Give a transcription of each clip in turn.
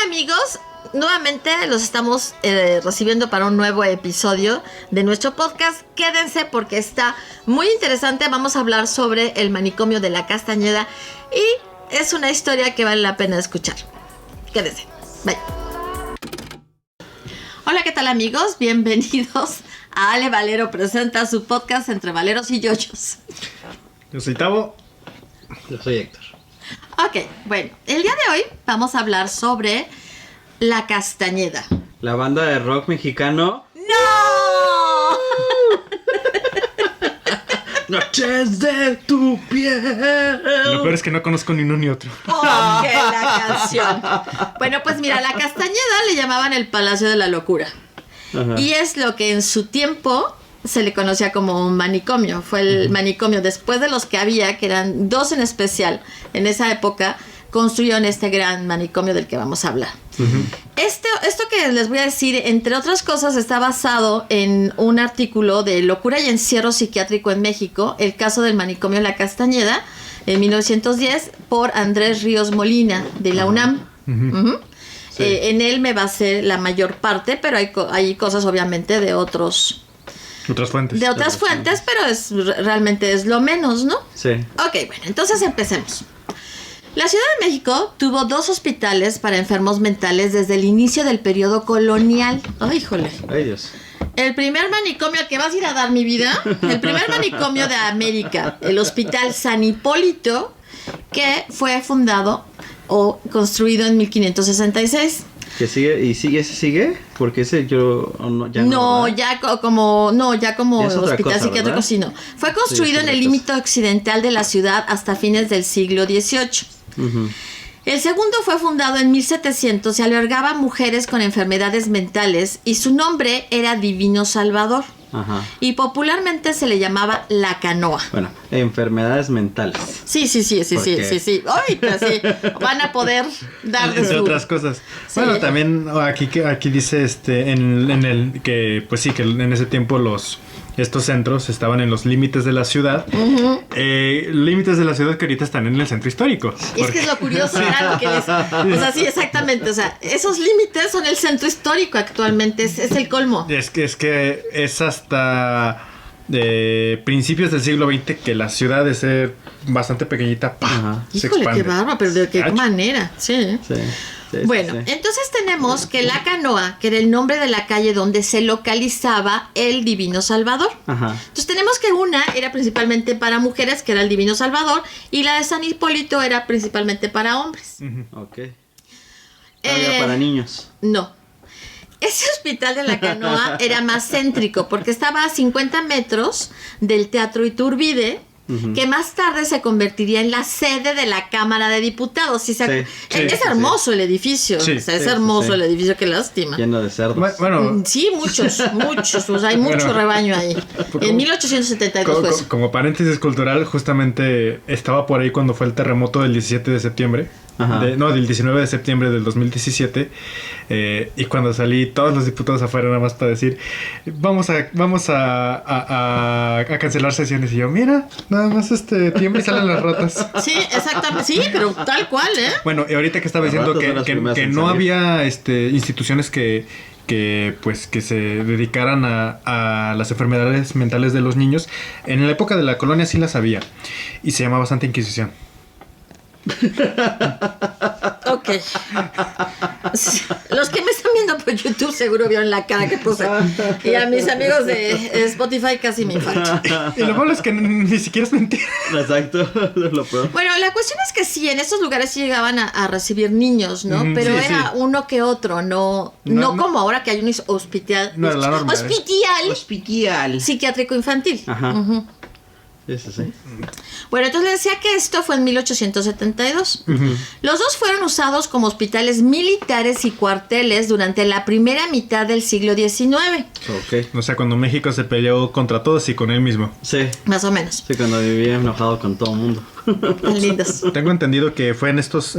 amigos, nuevamente los estamos recibiendo para un nuevo episodio de nuestro podcast. Quédense porque está muy interesante. Vamos a hablar sobre el manicomio de la Castañeda y es una historia que vale la pena escuchar. Quédense. Bye. Hola, ¿qué tal amigos? Bienvenidos a Ale Valero presenta su podcast Entre Valeros y Yoyos. Yo soy Tavo. Yo soy Héctor. Ok, bueno, el día de hoy vamos a hablar sobre la Castañeda. La banda de rock mexicano. ¡No! Noches de tu piel. Lo peor es que no conozco ni uno ni otro. ¡Oh, qué la canción! Bueno, pues mira, la Castañeda le llamaban el Palacio de la Locura. Ajá. Y es lo que en su tiempo se le conocía como un manicomio. Fue el manicomio después de los que había, que eran dos en especial. En esa época construyeron este gran manicomio del que vamos a hablar. Esto que les voy a decir, entre otras cosas, está basado en un artículo de Locura y Encierro Psiquiátrico en México, el caso del manicomio La Castañeda, en 1910, por Andrés Ríos Molina, de la UNAM. Sí. En él me basé la mayor parte, pero hay cosas obviamente de otras fuentes, pero realmente es lo menos, ¿no? Sí. Ok, bueno, entonces empecemos. La Ciudad de México tuvo 2 hospitales para enfermos mentales desde el inicio del periodo colonial. ¡Ay, híjole! ¡Ay, Dios! El primer manicomio al que vas a ir a dar mi vida, el primer manicomio de América, el Hospital San Hipólito, que fue fundado o construido en 1566. ¿Que sigue? ¿Y sigue ese sigue? Porque ese yo ya como hospital psiquiátrico, ¿verdad? Sí, no. Fue construido en el límite occidental de la ciudad hasta fines del siglo XVIII. El segundo fue fundado en 1700 y albergaba mujeres con enfermedades mentales y su nombre era Divino Salvador. Ajá. Y popularmente se le llamaba La Canoa. Bueno, enfermedades mentales. Sí. Ay, pero sí, van a poder dar entre otras cosas. Sí. Bueno, también aquí dice en el que pues sí, que en ese tiempo estos centros estaban en los límites de la ciudad. Límites de la ciudad que ahorita están en el centro histórico. Es que es lo curioso, era lo que les... O sea, sí, exactamente. O sea, esos límites son el centro histórico actualmente. Es el colmo. Es que es hasta principios del siglo XX que la ciudad, de ser bastante pequeñita, se Híjole, expande. qué bárbaro, pero de qué manera. Sí. Bueno, entonces tenemos que La Canoa, que era el nombre de la calle donde se localizaba el Divino Salvador. Ajá. Entonces tenemos que una era principalmente para mujeres, que era el Divino Salvador, y la de San Hipólito era principalmente para hombres. Ok. ¿Había para niños? No. Ese hospital de La Canoa era más céntrico porque estaba a 50 metros del Teatro Iturbide, que más tarde se convertiría en la sede de la Cámara de Diputados. Es hermoso el edificio. Sí, es hermoso el edificio, qué lástima. Lleno de cerdos. Bueno, sí, muchos. O sea, hay mucho rebaño ahí. En 1872 fue eso. Como paréntesis cultural, justamente estaba por ahí cuando fue el terremoto del 17 de septiembre. Del 19 de septiembre del 2017. Y cuando salí, todos los diputados afuera nada más para decir, vamos a cancelar sesiones. Y yo, mira, nada más tiembla y salen las ratas. Sí, exactamente. Sí, pero tal cual, Bueno, y ahorita que estaba diciendo que no había instituciones que se dedicaran a las enfermedades mentales de los niños. En la época de la colonia sí las había. Y se llamaba Santa Inquisición. Ok. Los que me están viendo por YouTube seguro vieron la cara que puse. Y a mis amigos de Spotify casi me infarto. Y lo malo es que ni siquiera es mentira. Exacto, es lo peor. Bueno, la cuestión es que sí, en esos lugares sí llegaban a recibir niños, ¿no? Pero era uno que otro, no como ahora que hay un hospital psiquiátrico infantil. Ajá. Eso sí. Bueno, entonces le decía que esto fue en 1872. Los dos fueron usados como hospitales militares y cuarteles durante la primera mitad del siglo XIX. Ok. O sea, cuando México se peleó contra todos y con él mismo. Sí. Más o menos. Sí, cuando vivía enojado con todo el mundo. Tan lindos. Tengo entendido que fue en estos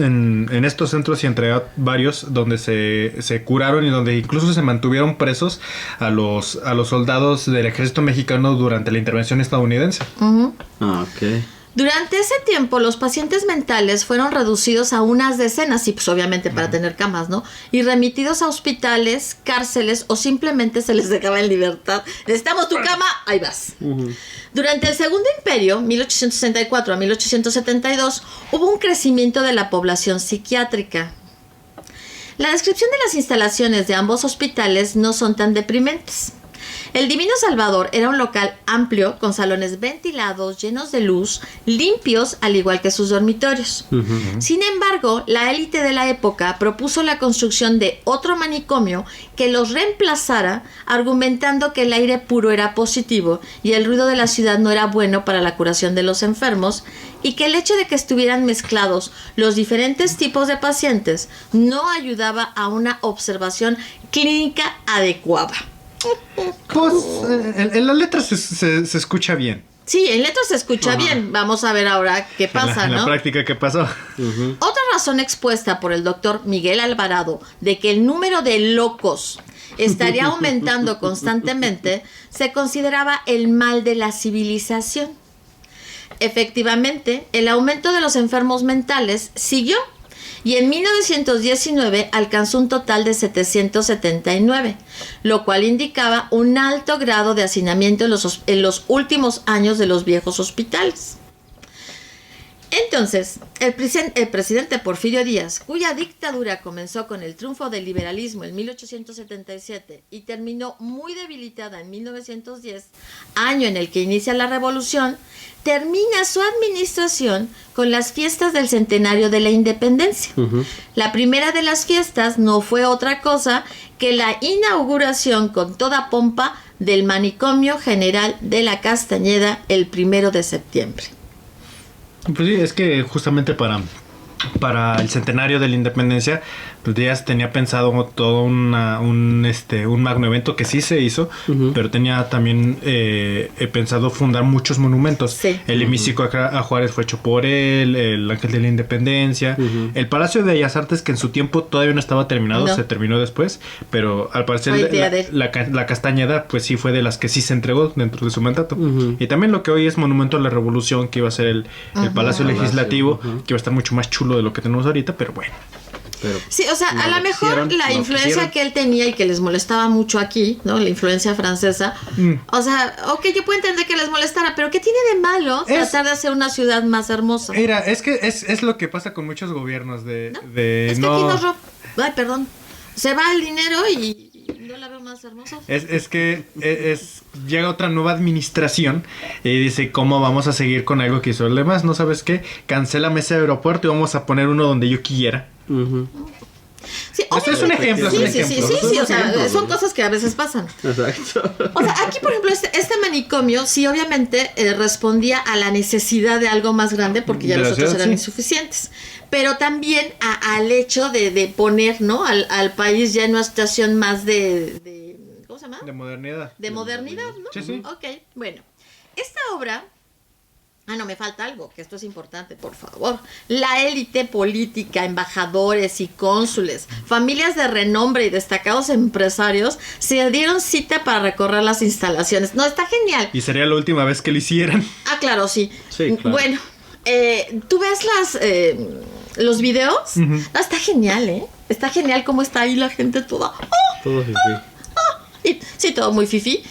centros y entre varios donde se curaron y donde incluso se mantuvieron presos a los soldados del ejército mexicano durante la intervención estadounidense. Ah, ok. Durante ese tiempo, los pacientes mentales fueron reducidos a unas decenas, y pues obviamente para tener camas, ¿no? Y remitidos a hospitales, cárceles o simplemente se les dejaba en libertad. Necesitamos tu cama, ahí vas. Durante el Segundo Imperio, 1864 a 1872, hubo un crecimiento de la población psiquiátrica. La descripción de las instalaciones de ambos hospitales no son tan deprimentes. El Divino Salvador era un local amplio con salones ventilados, llenos de luz, limpios, al igual que sus dormitorios. Sin embargo, la élite de la época propuso la construcción de otro manicomio que los reemplazara, argumentando que el aire puro era positivo y el ruido de la ciudad no era bueno para la curación de los enfermos, y que el hecho de que estuvieran mezclados los diferentes tipos de pacientes no ayudaba a una observación clínica adecuada. Pues en la letra se escucha bien. Sí, en letras se escucha bien. Vamos a ver ahora qué pasa, en ¿no? la práctica, ¿qué pasó? Otra razón expuesta por el doctor Miguel Alvarado de que el número de locos estaría aumentando constantemente se consideraba el mal de la civilización. Efectivamente, el aumento de los enfermos mentales siguió y en 1919 alcanzó un total de 779, lo cual indicaba un alto grado de hacinamiento en los últimos años de los viejos hospitales. Entonces, el presidente Porfirio Díaz, cuya dictadura comenzó con el triunfo del liberalismo en 1877 y terminó muy debilitada en 1910, año en el que inicia la revolución, termina su administración con las fiestas del centenario de la independencia. La primera de las fiestas no fue otra cosa que la inauguración con toda pompa del Manicomio General de la Castañeda el 1 de septiembre. Pues sí, es que justamente para el centenario de la independencia, pues Díaz tenía pensado todo un magno evento que sí se hizo, pero tenía también pensado fundar muchos monumentos. Sí. El hemiciclo a Juárez fue hecho por él, el Ángel de la Independencia, el Palacio de Bellas Artes, que en su tiempo todavía no estaba terminado, se terminó después, pero al parecer la Castañeda pues sí fue de las que sí se entregó dentro de su mandato. Y también lo que hoy es Monumento a la Revolución, que iba a ser el Palacio Legislativo, que iba a estar mucho más chulo de lo que tenemos ahorita, pero bueno. Pero sí, o sea, a lo mejor la influencia que él tenía y que les molestaba mucho aquí, ¿no? La influencia francesa. O sea, ok, yo puedo entender que les molestara, pero ¿qué tiene de malo tratar de hacer una ciudad más hermosa? Mira, es que es lo que pasa con muchos gobiernos es que aquí nos ay, perdón. Se va el dinero y no la veo más hermosa. Es que llega otra nueva administración y dice, ¿cómo vamos a seguir con algo que hizo el demás? ¿No sabes qué? Cancélame ese aeropuerto y vamos a poner uno donde yo quiera. Sí, esto es un ejemplo. Sí, o sea, son cosas que a veces pasan. Exacto. O sea, aquí, por ejemplo, este manicomio sí obviamente respondía a la necesidad de algo más grande porque ya los otros eran insuficientes. Pero también al hecho de poner, ¿no? Al país ya en una situación más de ¿cómo se llama? De modernidad. De modernidad, ¿no? Sí. Ok, bueno. Esta obra... no, me falta algo, que esto es importante, por favor. La élite política, embajadores y cónsules, familias de renombre y destacados empresarios se dieron cita para recorrer las instalaciones. No, está genial. Y sería la última vez que lo hicieran. Ah, claro, sí. Sí, claro. Bueno, ¿tú ves los videos? No, está genial, ¿eh? Está genial cómo está ahí la gente toda. ¡Oh! Todo fifí. Sí, todo muy fifí.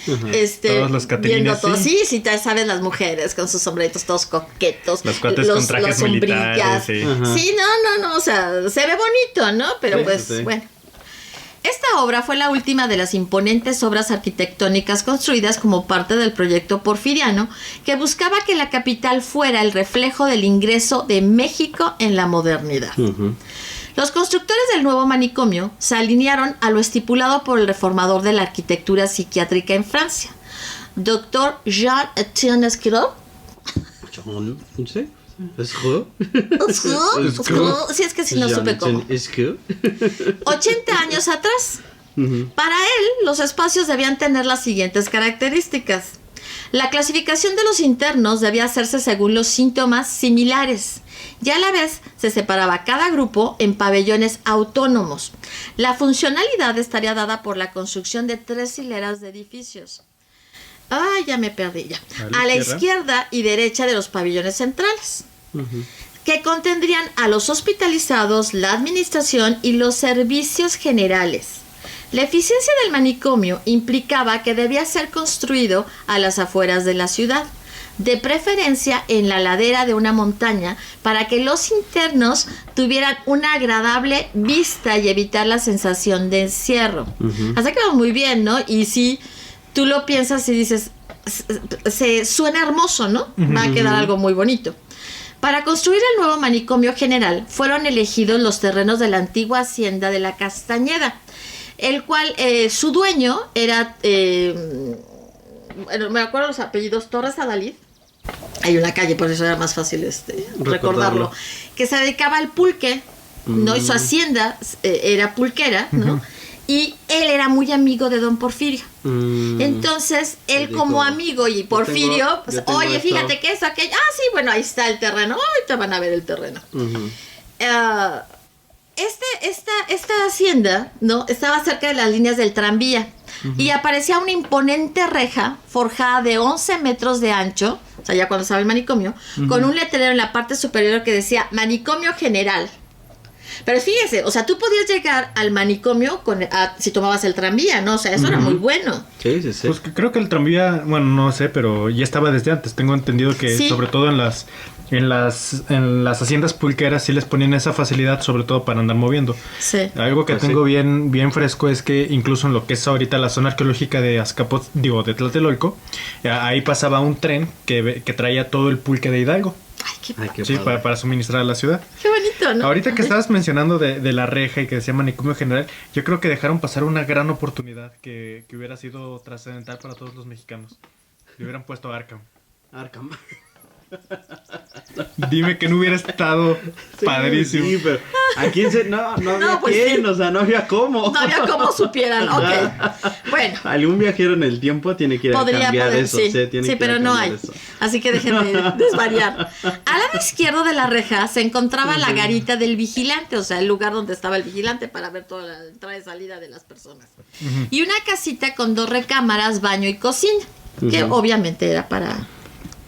Todos los caterines, todo, sí, ya sabes, las mujeres con sus sombreritos todos coquetos. Los cuates con trajes militares. Sí, no, o sea, se ve bonito, ¿no? Pero bueno. Esta obra fue la última de las imponentes obras arquitectónicas construidas como parte del proyecto porfiriano, que buscaba que la capital fuera el reflejo del ingreso de México en la modernidad. Los constructores del nuevo manicomio se alinearon a lo estipulado por el reformador de la arquitectura psiquiátrica en Francia, Dr. Jean-Étienne Esquirol. Sí, es que si no supe cómo. 80 años atrás. Para él, los espacios debían tener las siguientes características. La clasificación de los internos debía hacerse según los síntomas similares y a la vez se separaba cada grupo en pabellones autónomos. La funcionalidad estaría dada por la construcción de 3 hileras de edificios. Ya me perdí ya. A la izquierda y derecha de los pabellones centrales, que contendrían a los hospitalizados, la administración y los servicios generales. La eficiencia del manicomio implicaba que debía ser construido a las afueras de la ciudad, de preferencia en la ladera de una montaña, para que los internos tuvieran una agradable vista y evitar la sensación de encierro. Hasta quedó muy bien, ¿no? Y si tú lo piensas y dices, se suena hermoso, ¿no? Va a quedar algo muy bonito. Para construir el nuevo manicomio general fueron elegidos los terrenos de la antigua hacienda de la Castañeda, el cual su dueño era, bueno, me acuerdo los apellidos, Torres Adalid. Hay una calle, por eso era más fácil recordarlo, que se dedicaba al pulque, ¿no? Y su hacienda era pulquera, ¿no? Y él era muy amigo de don Porfirio. Entonces, él como amigo y Porfirio, pues, oye, esto. Fíjate que eso, aquello. Sí, bueno, ahí está el terreno. Ahorita van a ver el terreno. Esta hacienda, ¿no? Estaba cerca de las líneas del tranvía. Y aparecía una imponente reja forjada de 11 metros de ancho, o sea, ya cuando estaba el manicomio, con un letrero en la parte superior que decía Manicomio General. Pero fíjese, o sea, tú podías llegar al manicomio si tomabas el tranvía, ¿no? O sea, eso era muy bueno. Sí. Pues creo que el tranvía, bueno, no sé, pero ya estaba desde antes. Tengo entendido que sobre todo en las haciendas pulqueras sí les ponían esa facilidad, sobre todo para andar moviendo. Sí. Algo que tengo bien fresco es que incluso en lo que es ahorita la zona arqueológica de Azcapotzalco, de Tlatelolco, ahí pasaba un tren que traía todo el pulque de Hidalgo. Ay, qué sí, para suministrar a la ciudad. Qué bonito, ¿no? Ahorita que estabas mencionando de la reja y que decía manicomio general, yo creo que dejaron pasar una gran oportunidad que hubiera sido trascendental para todos los mexicanos. Le hubieran puesto Arkham. Dime que no hubiera estado padrísimo. Sí, pero ¿a quién no había pues quién? Sí. O sea, no había cómo. No había cómo supieran, ok. Bueno. Algún viajero en el tiempo tiene que ir a cambiar eso. Sí, pero no hay. Eso. Así que dejen de desvariar. Al lado izquierdo de la reja se encontraba la garita del vigilante, o sea, el lugar donde estaba el vigilante para ver toda la entrada y salida de las personas. Y una casita con 2 recámaras, baño y cocina, que obviamente era para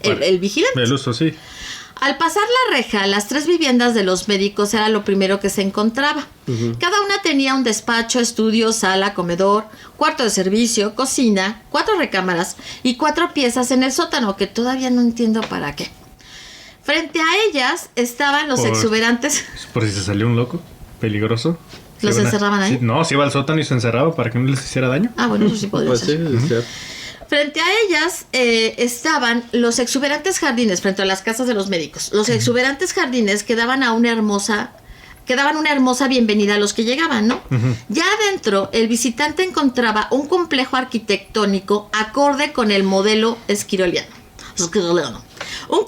el vigilante. El uso, sí. Al pasar la reja, las 3 viviendas de los médicos era lo primero que se encontraba. Cada una tenía un despacho, estudio, sala, comedor, cuarto de servicio, cocina, 4 recámaras y 4 piezas en el sótano, que todavía no entiendo para qué. Frente a ellas estaban los exuberantes... Por si se salió un loco peligroso. ¿Los encerraban ahí? Se iba al sótano y se encerraba para que no les hiciera daño. Bueno, eso sí podría ser. Sí, Frente a ellas estaban los exuberantes jardines, frente a las casas de los médicos. Los exuberantes jardines que daban una hermosa bienvenida a los que llegaban, ¿no? Ya adentro, el visitante encontraba un complejo arquitectónico acorde con el modelo esquiroliano. Un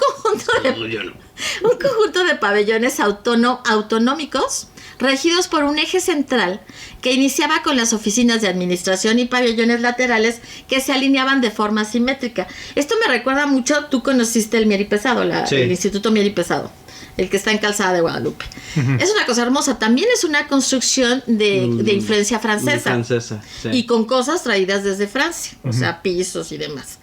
conjunto de pabellones autonómicos regidos por un eje central que iniciaba con las oficinas de administración y pabellones laterales que se alineaban de forma simétrica. Esto me recuerda mucho, tú conociste el Mier y Pesado, el Instituto Mier y Pesado, el que está en Calzada de Guadalupe. Es una cosa hermosa, también es una construcción de influencia francesa, sí. Y con cosas traídas desde Francia, o sea, pisos y demás.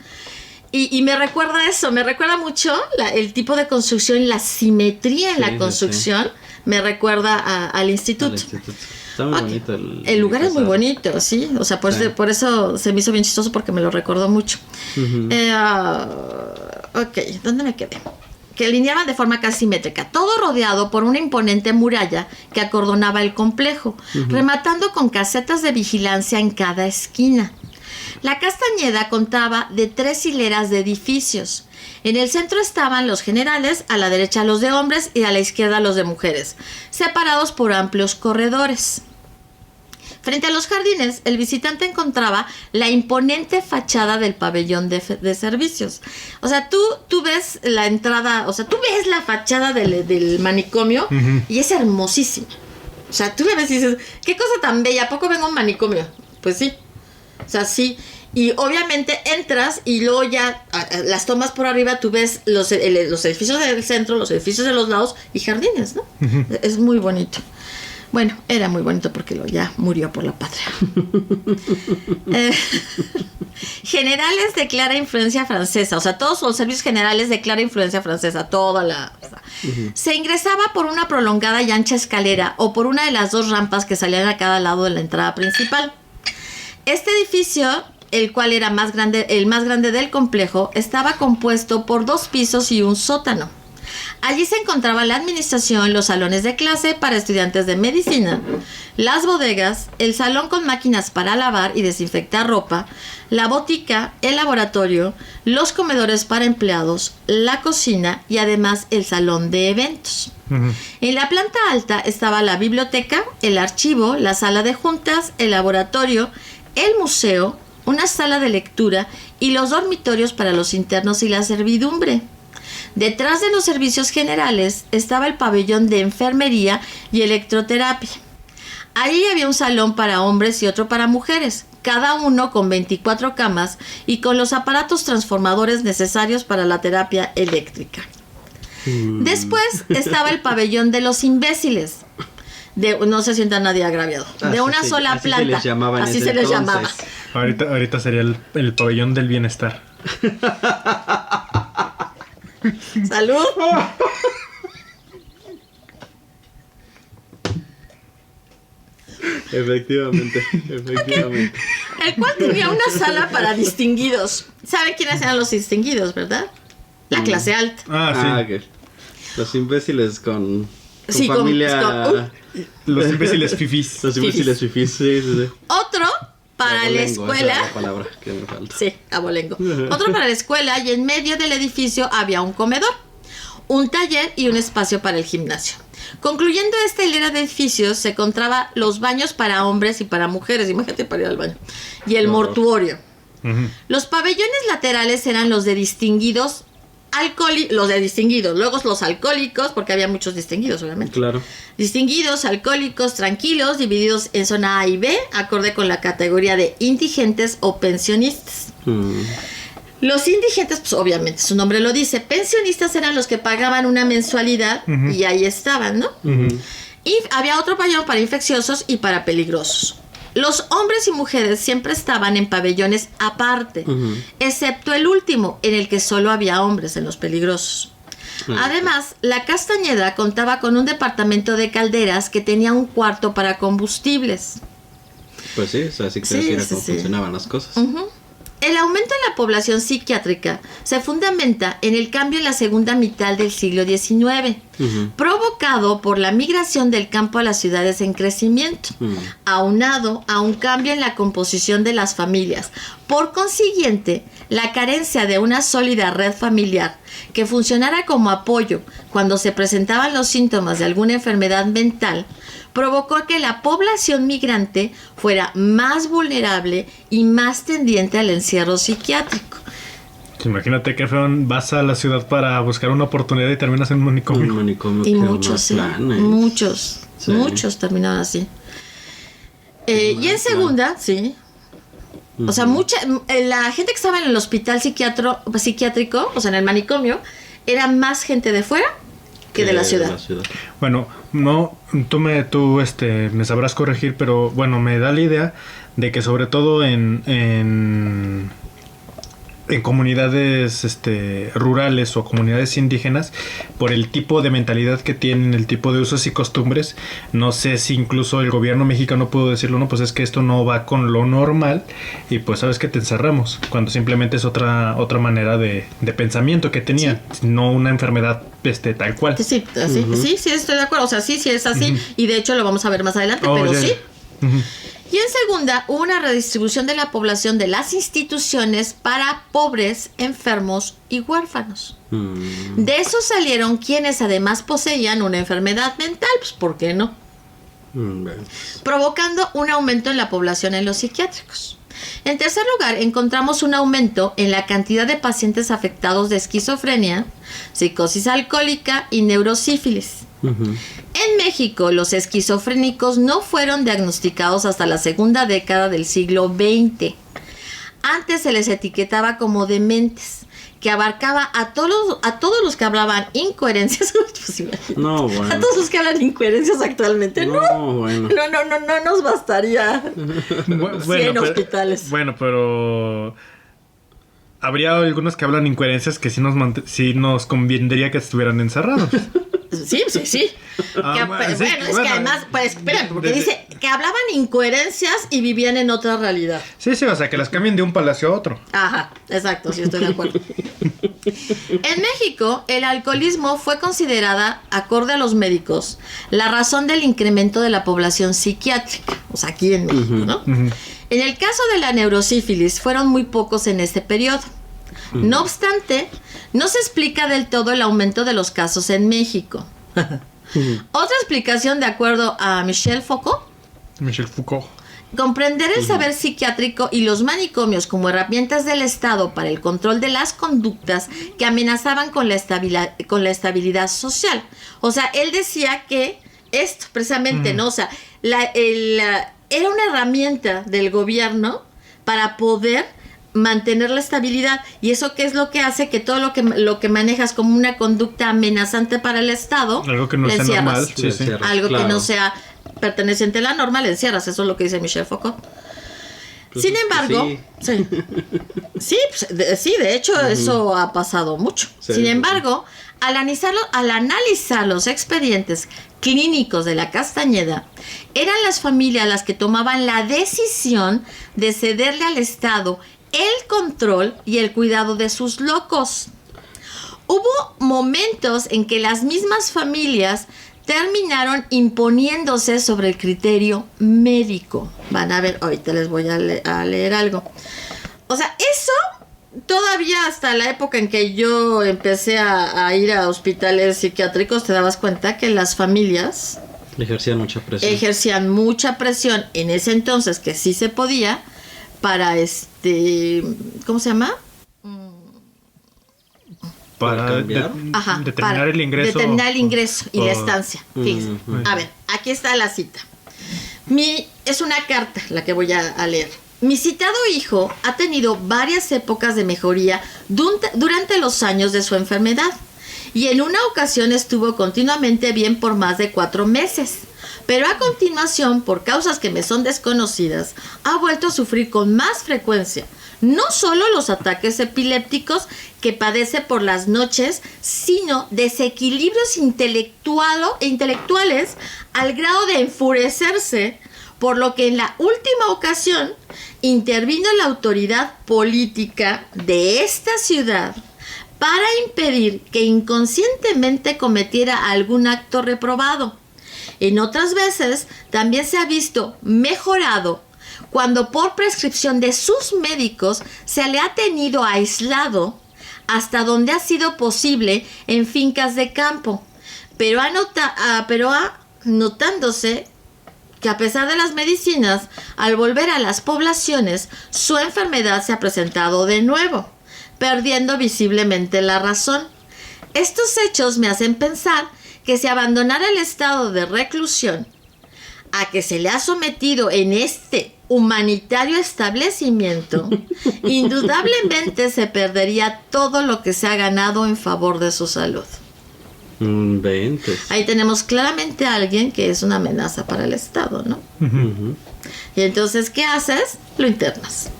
Y me recuerda eso, me recuerda mucho el tipo de construcción, la simetría en la construcción. Me recuerda al instituto. Está muy bonito el lugar es muy bonito, sí. O sea, por eso se me hizo bien chistoso porque me lo recordó mucho. Ok, ¿dónde me quedé? Que alineaban de forma casi simétrica, todo rodeado por una imponente muralla que acordonaba el complejo, rematando con casetas de vigilancia en cada esquina. La Castañeda contaba de 3 hileras de edificios. En el centro estaban los generales, a la derecha los de hombres y a la izquierda los de mujeres, separados por amplios corredores. Frente a los jardines, el visitante encontraba la imponente fachada del pabellón de servicios. O sea, tú ves la entrada, o sea, tú ves la fachada del manicomio y es hermosísima. O sea, tú la ves y dices, qué cosa tan bella, ¿a poco vengo a un manicomio? Pues sí. O sea, sí. Y obviamente entras y luego ya las tomas por arriba, tú ves los edificios del centro, los edificios de los lados y jardines, ¿no? Es muy bonito. Bueno, era muy bonito porque ya murió por la patria. Generales de clara influencia francesa, o sea, todos los servicios generales de clara influencia francesa, Se ingresaba por una prolongada y ancha escalera o por una de las 2 rampas que salían a cada lado de la entrada principal. Este edificio, el cual era el más grande del complejo, estaba compuesto por 2 pisos y un sótano. Allí se encontraba la administración, los salones de clase para estudiantes de medicina, las bodegas, el salón con máquinas para lavar y desinfectar ropa, la botica, el laboratorio, los comedores para empleados, la cocina y además el salón de eventos. Uh-huh. En la planta alta estaba la biblioteca, el archivo, la sala de juntas, el laboratorio, el museo, una sala de lectura y los dormitorios para los internos y la servidumbre. Detrás de los servicios generales estaba el pabellón de enfermería y electroterapia. Allí había un salón para hombres y otro para mujeres, cada uno con 24 camas y con los aparatos transformadores necesarios para la terapia eléctrica. Después estaba el pabellón de los imbéciles. No se sienta nadie agraviado. De una sola planta. Así se les llamaba. Ahorita sería el pabellón del bienestar. ¡Salud! Efectivamente. El cual tenía una sala para distinguidos. ¿Saben quiénes eran los distinguidos, verdad? La clase alta. Sí. Los imbéciles con familia... los imbéciles fifís. Los imbéciles fifís, sí. Otro para la escuela. Esa es la palabra que me falta. Sí, abolengo. Otro para la escuela y en medio del edificio había un comedor, un taller y un espacio para el gimnasio. Concluyendo esta hilera de edificios se encontraba los baños para hombres y para mujeres, imagínate para ir al baño, y el mortuorio. Uh-huh. Los pabellones laterales eran los de distinguidos, luego los alcohólicos, porque había muchos distinguidos, obviamente. Claro. Distinguidos, alcohólicos, tranquilos, divididos en zona A y B, acorde con la categoría de indigentes o pensionistas. Los indigentes, pues obviamente, su nombre lo dice. Pensionistas eran los que pagaban una mensualidad y ahí estaban, ¿no? Y había otro pabellón para infecciosos y para peligrosos. Los hombres y mujeres siempre estaban en pabellones aparte, excepto el último, en el que solo había hombres, en los peligrosos. Además, la Castañeda contaba con un departamento de calderas que tenía un cuarto para combustibles. Pues sí, así que era como funcionaban las cosas. El aumento en la población psiquiátrica se fundamenta en el cambio en la segunda mitad del siglo XIX, provocado por la migración del campo a las ciudades en crecimiento, aunado a un cambio en la composición de las familias. Por consiguiente, la carencia de una sólida red familiar que funcionara como apoyo cuando se presentaban los síntomas de alguna enfermedad mental provocó que la población migrante fuera más vulnerable y más tendiente al encierro psiquiátrico. Imagínate que vas a la ciudad para buscar una oportunidad y terminas en un manicomio. Y muchos terminaron así. Y en segunda, sí. O sea, la gente que estaba en el hospital psiquiátrico, o sea, en el manicomio, era más gente de fuera que de la ciudad. Bueno, no, tú me sabrás corregir, pero bueno, me da la idea de que sobre todo en comunidades rurales o comunidades indígenas, por el tipo de mentalidad que tienen, el tipo de usos y costumbres, no sé si incluso el gobierno mexicano pudo decirlo, no, pues es que esto no va con lo normal y pues sabes que te encerramos, cuando simplemente es otra manera de pensamiento que tenía, no una enfermedad tal cual. Sí, estoy de acuerdo, o sea, sí es así, y de hecho lo vamos a ver más adelante, pero sí. Y en segunda, hubo una redistribución de la población de las instituciones para pobres, enfermos y huérfanos. De esos salieron quienes además poseían una enfermedad mental, pues ¿por qué no? Provocando un aumento en la población en los psiquiátricos. En tercer lugar, encontramos un aumento en la cantidad de pacientes afectados de esquizofrenia, psicosis alcohólica y neurosífilis. En México, los esquizofrénicos no fueron diagnosticados hasta la segunda década del siglo XX. Antes se les etiquetaba como dementes, que abarcaba a todos los que hablaban incoherencias. Pues, no, bueno. A todos los que hablan incoherencias actualmente. Bueno. No nos bastaría 100 hospitales. Bueno, pero habría algunos que hablan incoherencias que sí nos convendría que estuvieran encerrados. Sí. Bueno, es que además, pues, espérame, porque dice que hablaban incoherencias y vivían en otra realidad. Sí, o sea, que las cambien de un palacio a otro. Ajá, exacto, sí estoy de acuerdo. En México, el alcoholismo fue considerada, acorde a los médicos, la razón del incremento de la población psiquiátrica. O sea, aquí en México, ¿no? En el caso de la neurosífilis, fueron muy pocos en este periodo. No obstante, no se explica del todo el aumento de los casos en México. Otra explicación, de acuerdo a Michel Foucault, comprender el saber psiquiátrico y los manicomios como herramientas del Estado para el control de las conductas que amenazaban con la estabilidad social. O sea, él decía que esto precisamente, ¿no? O sea, era una herramienta del gobierno para poder mantener la estabilidad, y eso qué es lo que hace que todo lo que manejas como una conducta amenazante para el Estado, algo que no sea normal, algo que no sea perteneciente a la norma, le encierras. Eso es lo que dice Michel Foucault. Pues sin embargo, de hecho eso ha pasado mucho. Sin embargo, al analizar los expedientes clínicos de la Castañeda, eran las familias las que tomaban la decisión de cederle al Estado el control y el cuidado de sus locos. Hubo momentos en que las mismas familias terminaron imponiéndose sobre el criterio médico. Van a ver, ahorita les voy a leer algo. O sea, eso todavía hasta la época en que yo empecé a ir a hospitales psiquiátricos, te dabas cuenta que las familias ejercían mucha presión en ese entonces, que sí se podía, para ¿cómo se llama? Para determinar el ingreso. Determinar el ingreso y la estancia. Fíjense. A ver, aquí está la cita. Es una carta la que voy a leer. Mi citado hijo ha tenido varias épocas de mejoría durante los años de su enfermedad, y en una ocasión estuvo continuamente bien por más de 4 meses. Pero a continuación, por causas que me son desconocidas, ha vuelto a sufrir con más frecuencia no solo los ataques epilépticos que padece por las noches, sino desequilibrios intelectuales al grado de enfurecerse, por lo que en la última ocasión intervino la autoridad política de esta ciudad para impedir que inconscientemente cometiera algún acto reprobado. En otras veces también se ha visto mejorado cuando por prescripción de sus médicos se le ha tenido aislado hasta donde ha sido posible en fincas de campo, pero notándose que a pesar de las medicinas, al volver a las poblaciones, su enfermedad se ha presentado de nuevo, perdiendo visiblemente la razón. Estos hechos me hacen pensar que si abandonara el estado de reclusión a que se le ha sometido en este humanitario establecimiento, indudablemente se perdería todo lo que se ha ganado en favor de su salud. Ahí tenemos claramente a alguien que es una amenaza para el Estado, ¿no? Uh-huh. Y entonces, ¿qué haces? Lo internas.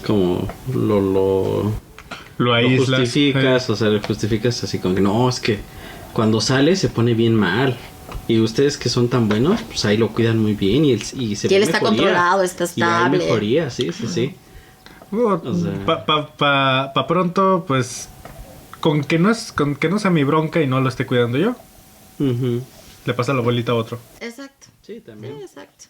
Como lo aíslas, justificas, o sea, lo justificas así como que no, es que cuando sale se pone bien mal. Y ustedes que son tan buenos, pues ahí lo cuidan muy bien y él está controlado, está estable. Y hay mejoría, sí. O sea, pa pronto, pues, con que no sea mi bronca y no lo esté cuidando yo, le pasa la bolita a otro. Exacto. Sí, también. Sí, exacto.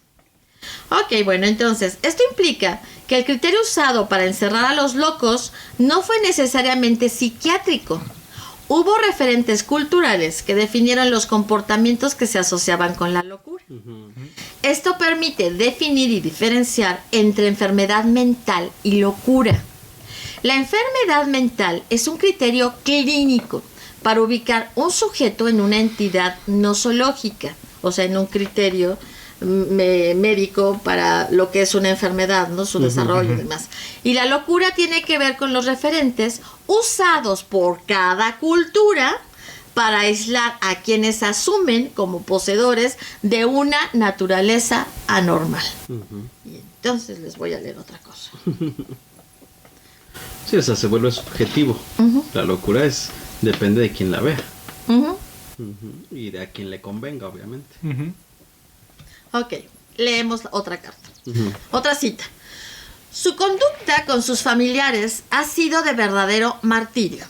Ok, bueno, entonces, esto implica que el criterio usado para encerrar a los locos no fue necesariamente psiquiátrico. Hubo referentes culturales que definieron los comportamientos que se asociaban con la locura. Esto permite definir y diferenciar entre enfermedad mental y locura. La enfermedad mental es un criterio clínico para ubicar un sujeto en una entidad nosológica, o sea, en un criterio médico para lo que es una enfermedad, ¿no? Su desarrollo y demás. Y la locura tiene que ver con los referentes usados por cada cultura para aislar a quienes asumen como poseedores de una naturaleza anormal. Y entonces les voy a leer otra cosa. Sí, o sea, se vuelve subjetivo. La locura depende de quien la vea. Y de a quien le convenga, obviamente. Ok, leemos otra carta. Otra cita. Su conducta con sus familiares ha sido de verdadero martirio.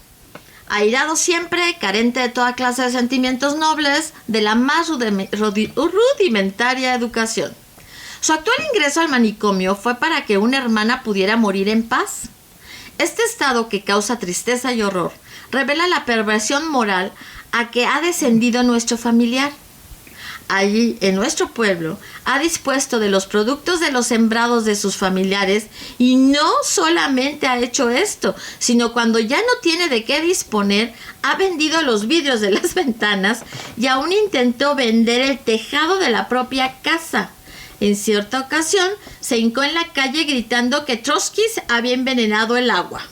Airado siempre, carente de toda clase de sentimientos nobles, de la más rudimentaria educación. Su actual ingreso al manicomio fue para que una hermana pudiera morir en paz. Este estado, que causa tristeza y horror, revela la perversión moral a que ha descendido nuestro familiar. Allí, en nuestro pueblo, ha dispuesto de los productos de los sembrados de sus familiares, y no solamente ha hecho esto, sino cuando ya no tiene de qué disponer, ha vendido los vidrios de las ventanas y aún intentó vender el tejado de la propia casa. En cierta ocasión, se hincó en la calle gritando que Trotsky había envenenado el agua.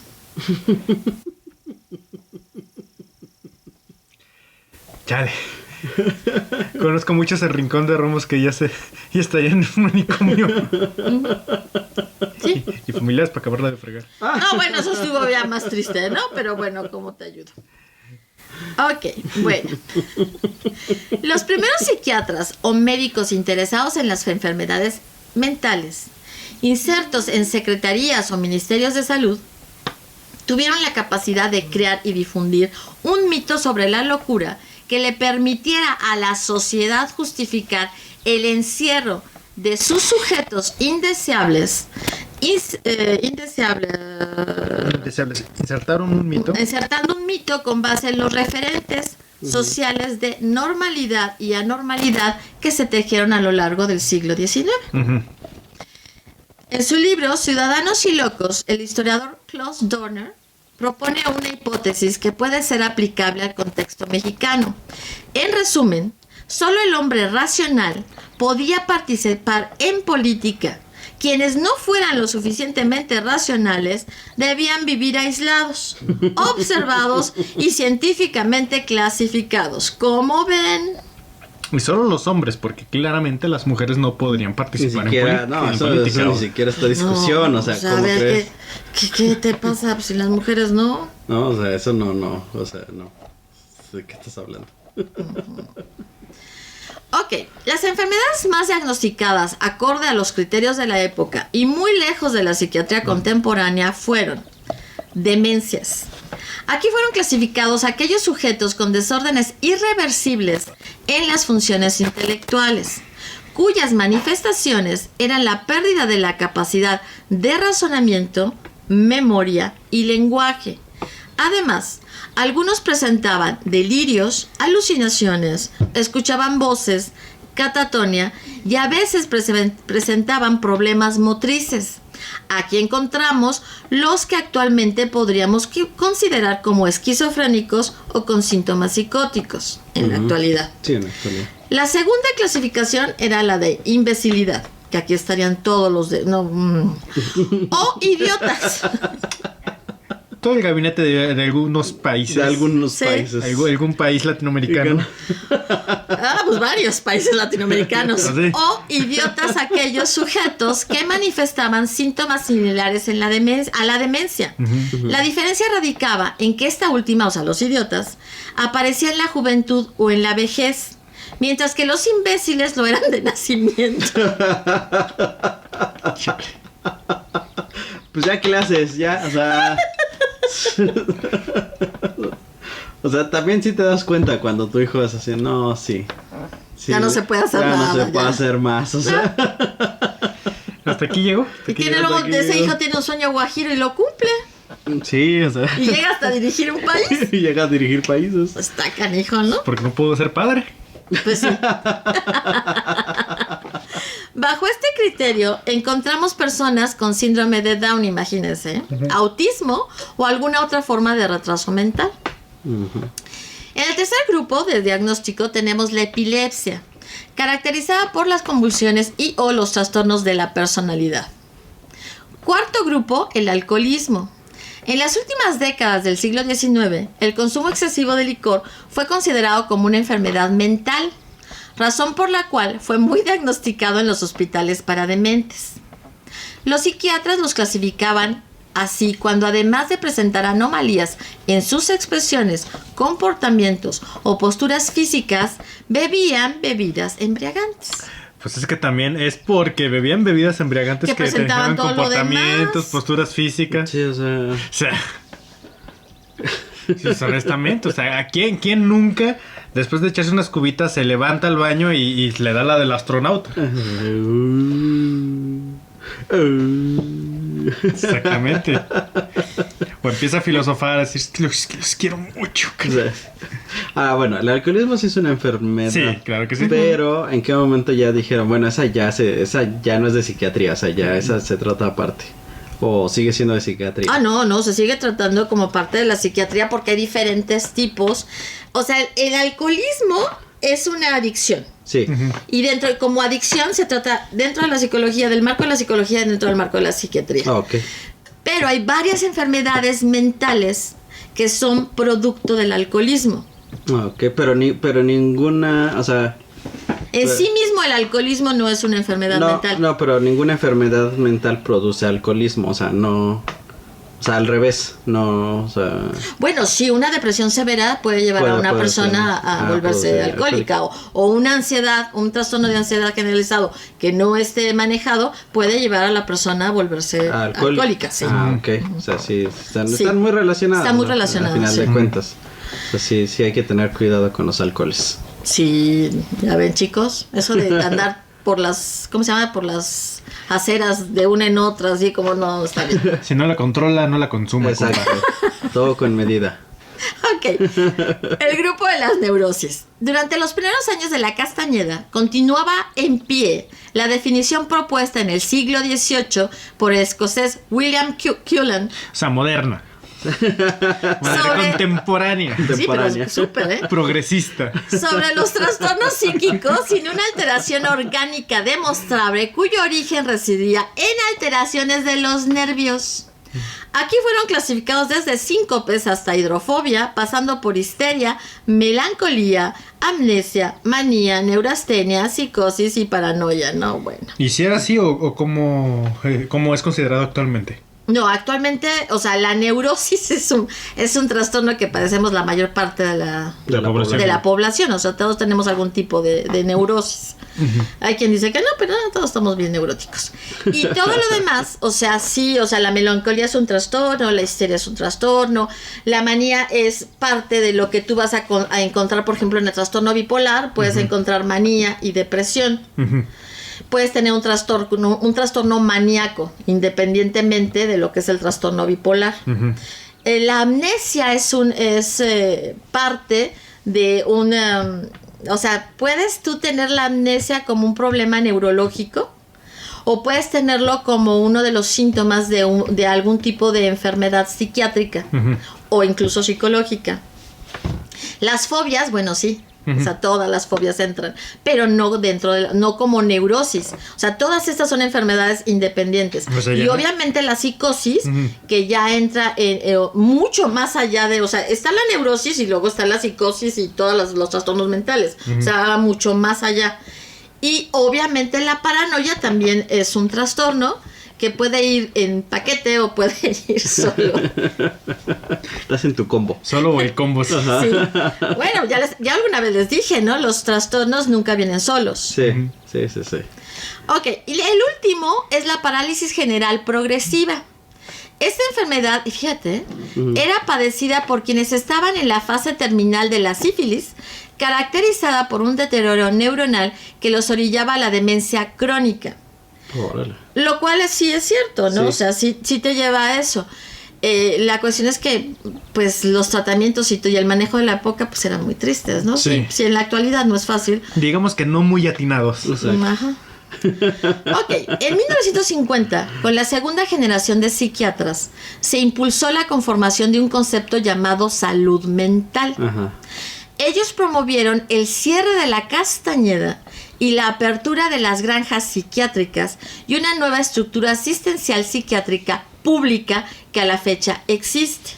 Chale. Conozco muchos el rincón de Romos que ya está ya en un manicomio. ¿Sí? Y familiares para acabarla de fregar. No, bueno, eso estuvo ya más triste, ¿no? Pero bueno, ¿cómo te ayudo? Ok, bueno. Los primeros psiquiatras o médicos interesados en las enfermedades mentales, insertos en secretarías o ministerios de salud, tuvieron la capacidad de crear y difundir un mito sobre la locura que le permitiera a la sociedad justificar el encierro de sus sujetos indeseables. Insertaron un mito. Insertando un mito con base en los referentes sociales de normalidad y anormalidad que se tejieron a lo largo del siglo XIX. En su libro Ciudadanos y Locos, el historiador Klaus Dorner propone una hipótesis que puede ser aplicable al contexto mexicano. En resumen, solo el hombre racional podía participar en política. Quienes no fueran lo suficientemente racionales debían vivir aislados, observados y científicamente clasificados. ¿Cómo ven? Y solo los hombres, porque claramente las mujeres no podrían participar en política. Eso ni siquiera esta discusión, no, o sea, ¿cómo crees? ¿Qué te pasa si las mujeres no? No, o sea, eso no, o sea, no. ¿De qué estás hablando? Ok, las enfermedades más diagnosticadas acorde a los criterios de la época y muy lejos de la psiquiatría contemporánea fueron demencias. Aquí fueron clasificados aquellos sujetos con desórdenes irreversibles en las funciones intelectuales, cuyas manifestaciones eran la pérdida de la capacidad de razonamiento, memoria y lenguaje. Además, algunos presentaban delirios, alucinaciones, escuchaban voces, catatonia y a veces presentaban problemas motrices. Aquí encontramos los que actualmente podríamos considerar como esquizofrénicos o con síntomas psicóticos en la actualidad. Sí, en la actualidad. La segunda clasificación era la de imbecilidad, que aquí estarían todos los de... o idiotas. Todo el gabinete de algunos países. De algunos países. Algún país latinoamericano. Pues varios países latinoamericanos. ¿Sí? O idiotas, aquellos sujetos que manifestaban síntomas similares a la demencia. La diferencia radicaba en que esta última, o sea, los idiotas, aparecía en la juventud o en la vejez, mientras que los imbéciles lo eran de nacimiento. Pues ya clases, ya, o sea... O sea, también sí te das cuenta cuando tu hijo es así, no, sí, ya no se puede hacer ya nada. No se puede hacer más, o sea. Hasta aquí llegó. Y tiene luego, ese hijo tiene un sueño guajiro y lo cumple. Sí, o sea. Y llega hasta a dirigir un país. Y llega a dirigir países. Está canijo, ¿no? Porque no puedo ser padre. Pues sí. Bajo este criterio encontramos personas con síndrome de Down, imagínense, autismo o alguna otra forma de retraso mental. En el tercer grupo de diagnóstico tenemos la epilepsia, caracterizada por las convulsiones y o los trastornos de la personalidad. Cuarto grupo, el alcoholismo. En las últimas décadas del siglo XIX, el consumo excesivo de licor fue considerado como una enfermedad mental, razón por la cual fue muy diagnosticado en los hospitales para dementes. Los psiquiatras los clasificaban así cuando, además de presentar anomalías en sus expresiones, comportamientos o posturas físicas, bebían bebidas embriagantes. Pues es que también es porque bebían bebidas embriagantes que presentaban todo comportamientos, posturas físicas. Sí, o sea... Sí, honestamente, o sea, ¿a quién nunca, después de echarse unas cubitas, se levanta al baño y le da la del astronauta? Exactamente. O empieza a filosofar, a decir, los quiero mucho. Bueno, el alcoholismo sí es una enfermedad. Sí, claro que sí. Pero, ¿en qué momento ya dijeron, bueno, esa ya no es de psiquiatría, o sea, ya esa se trata aparte? ¿O sigue siendo de psiquiatría? No, se sigue tratando como parte de la psiquiatría porque hay diferentes tipos. O sea, el alcoholismo es una adicción. Sí. Y como adicción se trata dentro de la psicología, del marco de la psicología y dentro del marco de la psiquiatría. Ok. Pero hay varias enfermedades mentales que son producto del alcoholismo. Ok, pero ninguna, o sea... En sí mismo el alcoholismo no es una enfermedad mental. No, pero ninguna enfermedad mental produce alcoholismo, o sea, no... O sea, al revés, no, o sea... Bueno, sí, una depresión severa puede llevar a una persona a volverse alcohólica. O una ansiedad, un trastorno de ansiedad generalizado que no esté manejado puede llevar a la persona a volverse alcohólica. Sí. Ok, o sea, sí, están muy relacionadas. Están muy relacionadas, al final de cuentas. O sea, sí hay que tener cuidado con los alcoholes. Sí, ya ven, chicos, eso de andar por las, ¿cómo se llama? Por las aceras de una en otra, así como no está bien. Si no la controla, no la consuma. Exacto. Todo con medida. Ok. El grupo de las neurosis. Durante los primeros años de la Castañeda, continuaba en pie la definición propuesta en el siglo XVIII por el escocés William Cullen. O sea, moderna. Contemporánea. Sí, pero súper, progresista. Sobre los trastornos psíquicos sin una alteración orgánica demostrable, cuyo origen residía en alteraciones de los nervios. Aquí fueron clasificados desde síncopes hasta hidrofobia, pasando por histeria, melancolía, amnesia, manía, neurastenia, psicosis y paranoia. No, bueno. ¿Y si era así o cómo es considerado actualmente? No, actualmente, o sea, la neurosis es un trastorno que padecemos la mayor parte de la población. O sea, todos tenemos algún tipo de neurosis. Uh-huh. Hay quien dice que no, pero no, todos estamos bien neuróticos. Y todo lo demás, o sea, sí, o sea, la melancolía es un trastorno, la histeria es un trastorno, la manía es parte de lo que tú vas a encontrar, por ejemplo, en el trastorno bipolar, puedes encontrar manía y depresión. Uh-huh. Puedes tener un trastorno maníaco, independientemente de lo que es el trastorno bipolar. Uh-huh. La amnesia es parte de una... O sea, puedes tú tener la amnesia como un problema neurológico o puedes tenerlo como uno de los síntomas de algún tipo de enfermedad psiquiátrica uh-huh. o incluso psicológica. Las fobias, bueno, sí. Uh-huh. O sea, todas las fobias entran, pero no no como neurosis. O sea, todas estas son enfermedades independientes. O sea, y obviamente la psicosis, uh-huh. que ya entra mucho más allá de, o sea, está la neurosis y luego está la psicosis y todos los trastornos mentales. Uh-huh. O sea, mucho más allá. Y obviamente la paranoia también es un trastorno que puede ir en paquete o puede ir solo. Estás en tu combo. Solo o el combo. Sí. Bueno, ya alguna vez les dije, ¿no? Los trastornos nunca vienen solos. Sí. Ok, y el último es la parálisis general progresiva. Esta enfermedad, fíjate, era padecida por quienes estaban en la fase terminal de la sífilis, caracterizada por un deterioro neuronal que los orillaba a la demencia crónica. Órale. Lo cual sí es cierto, ¿no? Sí. O sea, sí te lleva a eso. La cuestión es que, pues, los tratamientos y el manejo de la época, pues, eran muy tristes, ¿no? Sí. Si en la actualidad no es fácil. Digamos que no muy atinados. O sea. Ajá. Ok, en 1950, con la segunda generación de psiquiatras, se impulsó la conformación de un concepto llamado salud mental. Ajá. Ellos promovieron el cierre de la Castañeda y la apertura de las granjas psiquiátricas y una nueva estructura asistencial psiquiátrica pública que a la fecha existe.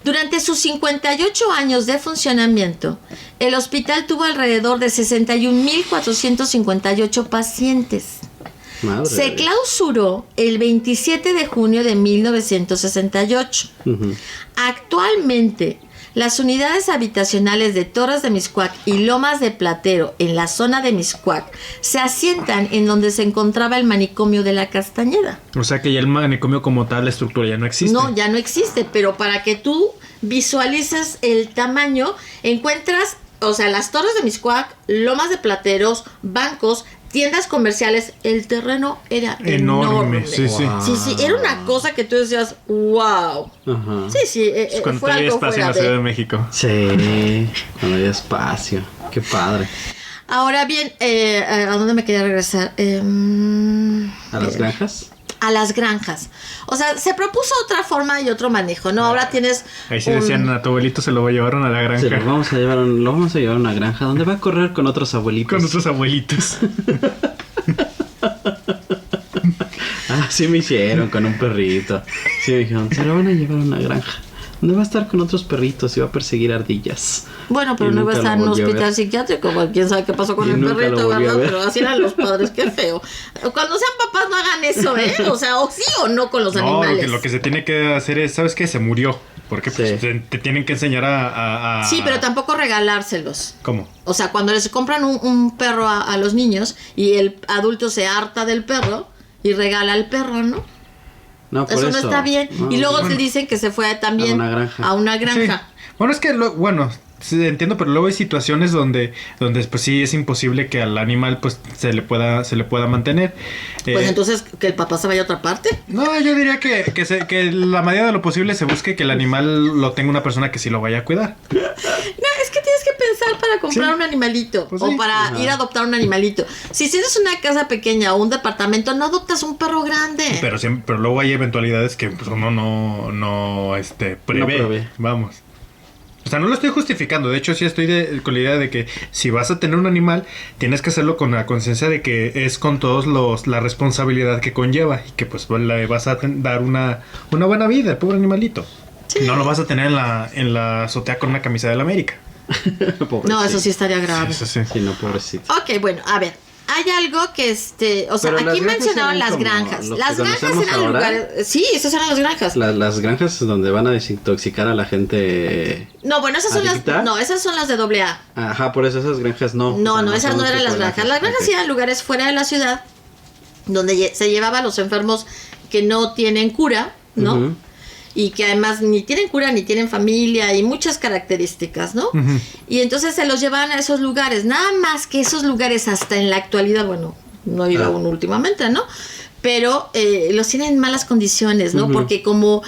Durante sus 58 años de funcionamiento, el hospital tuvo alrededor de 61,458 pacientes. Madre. Se clausuró el 27 de junio de 1968. Actualmente, las unidades habitacionales de Torres de Mixcoac y Lomas de Platero, en la zona de Mixcoac, se asientan en donde se encontraba el manicomio de la Castañeda. O sea que ya el manicomio como tal, la estructura ya no existe. No, ya no existe, pero para que tú visualices el tamaño, encuentras, o sea, las Torres de Mixcoac, Lomas de Plateros, bancos, tiendas comerciales, el terreno era enorme. Sí, sí. Sí, era una cosa que tú decías, wow. Ajá. Sí, Cuando fue había algo espacio en la Ciudad de México. Sí, cuando había espacio. Qué padre. Ahora bien, ¿a dónde me quería regresar? ¿A las granjas? A las granjas. O sea, se propuso otra forma y otro manejo, ¿no? Ahora tienes... Ahí sí decían, a tu abuelito se lo llevaron a la granja. Sí, lo vamos a llevar a una granja donde va a correr con otros abuelitos. Con otros abuelitos. Sí me hicieron con un perrito. Sí me dijeron, se lo van a llevar a una granja donde va a estar con otros perritos y va a perseguir ardillas. Bueno, pero no iba a estar en un hospital psiquiátrico, porque quién sabe qué pasó con el perrito, ¿verdad? Pero así eran los padres, qué feo. Cuando sean papás no hagan eso, ¿eh? O sea, o sí o no con los animales. Lo que se tiene que hacer es, ¿sabes qué? Se murió. Porque pues, te tienen que enseñar a... Sí, pero tampoco regalárselos. ¿Cómo? O sea, cuando les compran un perro a los niños y el adulto se harta del perro y regala al perro, ¿no? No, por eso no está bien. No, y luego te dicen que se fue también a una granja. Sí. Bueno, es que, sí, entiendo, pero luego hay situaciones donde pues sí es imposible que al animal pues se le pueda mantener. Pues entonces que el papá se vaya a otra parte. No, yo diría que la medida de lo posible se busque que el animal lo tenga una persona que sí lo vaya a cuidar. No, es que tienes que pensar para comprar un animalito o para ir a adoptar un animalito. Si tienes una casa pequeña o un departamento, no adoptas un perro grande. Pero luego hay eventualidades que pues, uno no prevé. Vamos. O sea, no lo estoy justificando. De hecho, sí estoy con la idea de que si vas a tener un animal, tienes que hacerlo con la conciencia de que es con todos la responsabilidad que conlleva y que pues le vas a dar una buena vida al pobre animalito. Sí. No lo vas a tener en la azotea con una camisa de la América. No, eso sí estaría grave. Sí, no, pobrecito. Ok, bueno, a ver. Hay algo que o sea, aquí mencionaban las granjas. Las granjas eran lugares. Sí, esas eran las granjas. Las granjas donde van a desintoxicar a la gente. No, bueno, esas son esas son las de AA. Ajá, por eso esas granjas no. No, esas no eran las granjas. Las granjas eran lugares fuera de la ciudad donde se llevaba a los enfermos que no tienen cura, ¿no? Uh-huh. Y que además ni tienen cura ni tienen familia y muchas características, ¿no? Uh-huh. Y entonces se los llevaban a esos lugares. Nada más que esos lugares hasta en la actualidad, bueno, no he ido aún últimamente, ¿no? Pero los tienen en malas condiciones, ¿no? Uh-huh. Porque como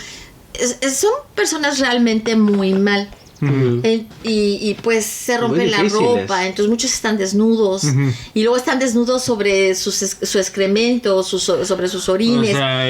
son personas realmente muy mal. Uh-huh. Y pues se rompe la ropa, entonces muchos están desnudos. Uh-huh. Y luego están desnudos sobre su excremento, sobre sus orines. O sea,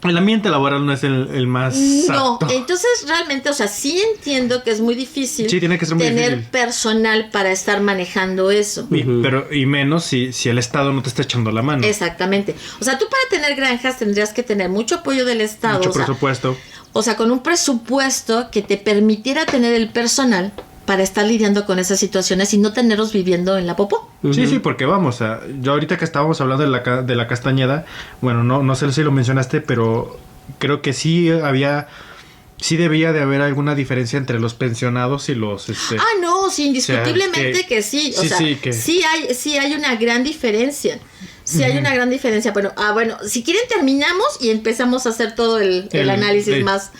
el ambiente laboral no es el más no, apto. Entonces realmente, o sea, sí entiendo que es muy difícil tiene que ser muy tener difícil. Personal para estar manejando eso. Y menos si el Estado no te está echando la mano. Exactamente. O sea, tú para tener granjas tendrías que tener mucho apoyo del Estado. Mucho presupuesto. O sea, con un presupuesto que te permitiera tener el personal para estar lidiando con esas situaciones y no tenerlos viviendo en la popó. Uh-huh. Sí, porque vamos, yo ahorita que estábamos hablando de la Castañeda, bueno, no sé si lo mencionaste, pero creo que sí debía de haber alguna diferencia entre los pensionados y los... no, sí, indiscutiblemente o sea, que sí. O sea, sí hay una gran diferencia. Sí hay una gran diferencia. Bueno, si quieren terminamos y empezamos a hacer todo el análisis más.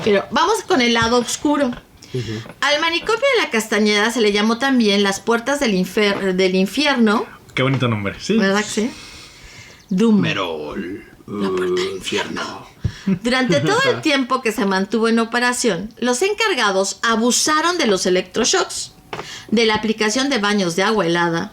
Pero vamos con el lado oscuro. Uh-huh. Al manicomio de la Castañeda se le llamó también las puertas del infierno. Qué bonito nombre, sí. ¿Verdad que sí? Doom. Merol. La puerta del infierno. Durante todo el tiempo que se mantuvo en operación, los encargados abusaron de los electroshocks, de la aplicación de baños de agua helada,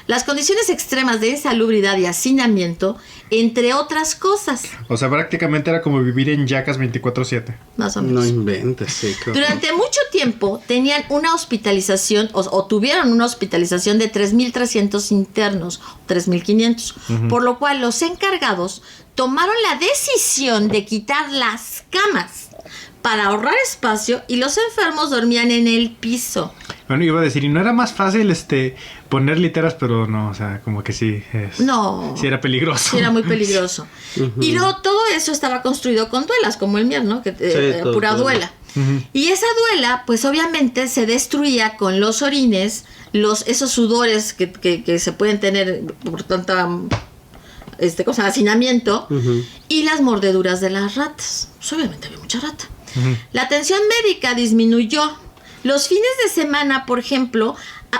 las condiciones extremas de insalubridad y hacinamiento, entre otras cosas. O sea, prácticamente era como vivir en Yacas 24/7. Más o menos. No inventes, sí. Durante mucho tiempo tenían una hospitalización o tuvieron una hospitalización de 3.300 internos, 3.500, por lo cual los encargados tomaron la decisión de quitar las camas para ahorrar espacio y los enfermos dormían en el piso. Bueno, iba a decir, y no era más fácil poner literas, pero no, o sea, como que sí. No. Sí era peligroso. Sí era muy peligroso. Y luego todo eso estaba construido con duelas, como el Mier, ¿no? Que pura duela. Y esa duela, pues obviamente se destruía con los orines, esos sudores que se pueden tener por tanta hacinamiento, y las mordeduras de las ratas. Pues obviamente había mucha rata. La atención médica disminuyó. Los fines de semana, por ejemplo,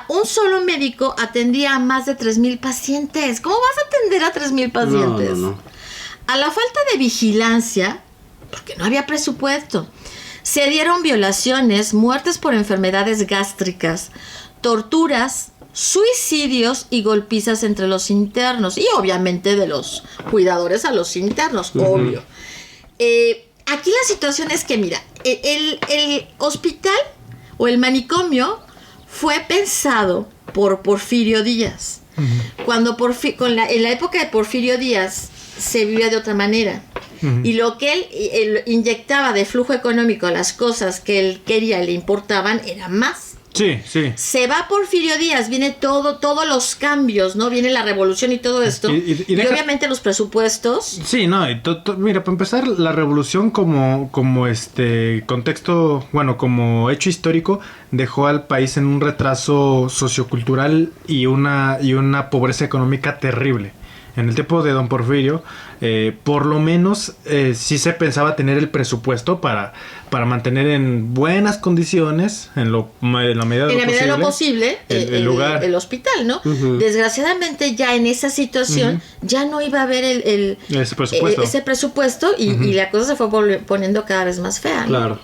un solo médico atendía a más de 3,000 pacientes. ¿Cómo vas a atender a 3,000 pacientes? No. A la falta de vigilancia, porque no había presupuesto, se dieron violaciones, muertes por enfermedades gástricas, torturas, suicidios y golpizas entre los internos. Y obviamente de los cuidadores a los internos, obvio. Aquí la situación es que, mira, el hospital o el manicomio fue pensado por Porfirio Díaz. Cuando en la época de Porfirio Díaz se vivía de otra manera. Y lo que él inyectaba de flujo económico a las cosas que él quería le importaban era más. Sí. Se va Porfirio Díaz, viene todos los cambios, ¿no? Viene la revolución y todo esto. Y obviamente los presupuestos. Sí, no, mira, para empezar, la revolución como contexto, bueno, como hecho histórico, dejó al país en un retraso sociocultural y una pobreza económica terrible. En el tiempo de don Porfirio, por lo menos sí se pensaba tener el presupuesto para mantener en buenas condiciones, en la medida de lo posible, el lugar, el hospital, ¿no? Desgraciadamente ya en esa situación ya no iba a haber ese presupuesto y la cosa se fue poniendo cada vez más fea, ¿no? Claro.